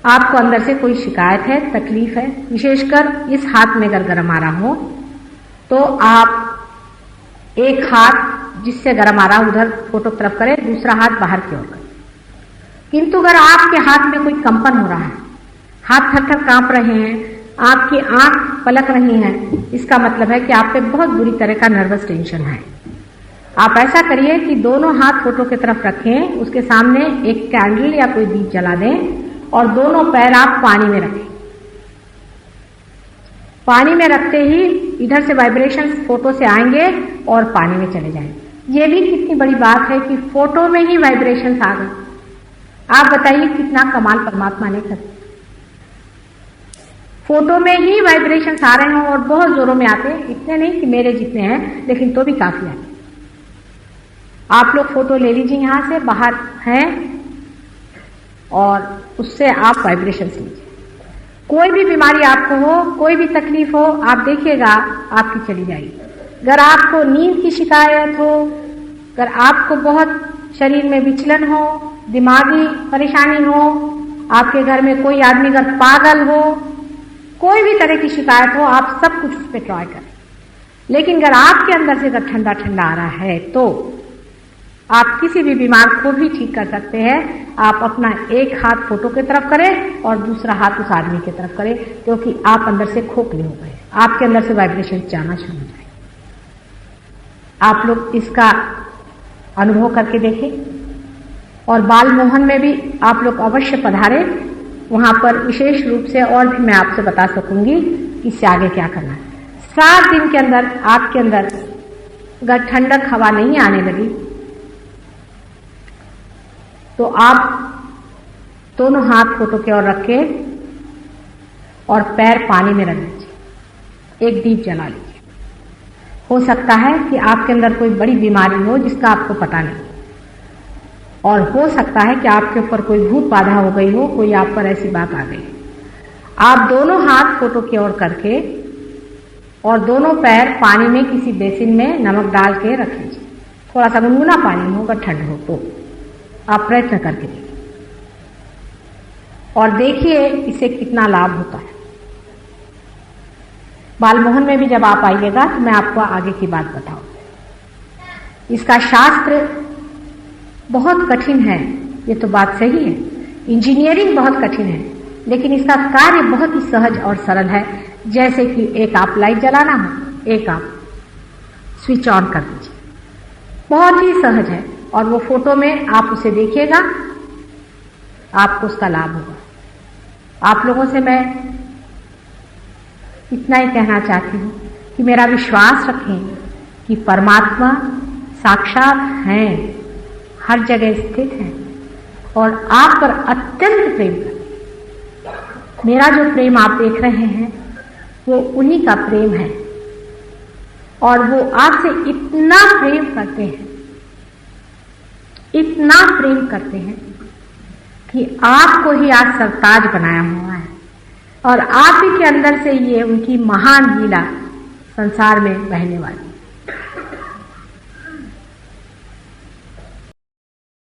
आपको अंदर से कोई शिकायत है, तकलीफ है। विशेषकर इस हाथ में अगर गर्म आ रहा हो तो आप एक हाथ जिससे गर्म आ रहा उधर फोटो तरफ करें, दूसरा हाथ बाहर की ओर करें। किंतु अगर आपके हाथ में कोई कंपन हो रहा है, हाथ थर थर कांप रहे हैं, आपकी आंख पलक रही है, इसका मतलब है कि आप पे बहुत बुरी तरह का नर्वस टेंशन है। आप ऐसा करिए कि दोनों हाथ फोटो की तरफ रखें, उसके सामने एक कैंडल या कोई दीप जला दें और दोनों पैर आप पानी में रखें। पानी में रखते ही इधर से वाइब्रेशन फोटो से आएंगे और पानी में चले जाएंगे। ये भी कितनी बड़ी बात है कि फोटो में ही वाइब्रेशन आ गए। आप बताइए कितना कमाल परमात्मा ने कर। फोटो में ही वाइब्रेशन आ रहे हैं और बहुत जोरों में आते हैं, इतने नहीं कि मेरे जितने हैं, लेकिन तो भी काफी आते। आप लोग फोटो ले लीजिए, यहां से बाहर हैं और उससे आप वाइब्रेशन लीजिए। कोई भी बीमारी आपको हो, कोई भी तकलीफ हो, आप देखिएगा आपकी चली जाएगी। अगर आपको नींद की शिकायत हो, अगर आपको बहुत शरीर में विचलन हो, दिमागी परेशानी हो, आपके घर में कोई आदमी अगर पागल हो, कोई भी तरह की शिकायत हो, आप सब कुछ उस पर ट्राई करें। लेकिन अगर आपके अंदर से अगर ठंडा ठंडा आ रहा है तो आप किसी भी बीमार को भी ठीक कर सकते हैं। आप अपना एक हाथ फोटो की तरफ करें और दूसरा हाथ उस आदमी की तरफ करें, क्योंकि आप अंदर से खोखले हो गए, आपके अंदर से वाइब्रेशन जाना शुरू हो जाए। आप लोग इसका अनुभव करके देखें और बालमोहन में भी आप लोग अवश्य पधारें। वहां पर विशेष रूप से और भी मैं आपसे बता सकूंगी कि इससे आगे क्या करना है। 7 दिन के अंदर आपके अंदर अगर ठंडक हवा नहीं आने लगी तो आप दोनों हाथ फोटो की ओर रख के और पैर पानी में रख दीजिए, एक दीप जला लीजिए। हो सकता है कि आपके अंदर कोई बड़ी बीमारी हो जिसका आपको पता नहीं, और हो सकता है कि आपके ऊपर कोई भूत बाधा हो गई हो, कोई आप पर ऐसी बात आ गई। आप दोनों हाथ फोटो की ओर करके और दोनों पैर पानी में किसी बेसिन में नमक डाल के रख लीजिए। थोड़ा सा गुनगुना पानी हो, अगर ठंड हो तो आप प्रयत्न करके देखिए और देखिए इससे कितना लाभ होता है। बालमोहन में भी जब आप आइएगा तो मैं आपको आगे की बात बताऊं। इसका शास्त्र बहुत कठिन है, ये तो बात सही है। इंजीनियरिंग बहुत कठिन है, लेकिन इसका कार्य बहुत ही सहज और सरल है। जैसे कि एक आप लाइट जलाना हो, एक आप स्विच ऑन कर दीजिए, बहुत ही सहज है। और वो फोटो में आप उसे देखिएगा, आपको उसका लाभ होगा। आप लोगों से मैं इतना ही कहना चाहती हूँ कि मेरा विश्वास रखें कि परमात्मा साक्षात हैं, हर जगह स्थित हैं और आप पर अत्यंत प्रेम करते। मेरा जो प्रेम आप देख रहे हैं वो उन्हीं का प्रेम है और वो आपसे इतना प्रेम करते हैं, इतना प्रेम करते हैं कि आपको ही आज सरताज बनाया हुआ है और आप ही के अंदर से ये उनकी महान लीला संसार में बहने वाली।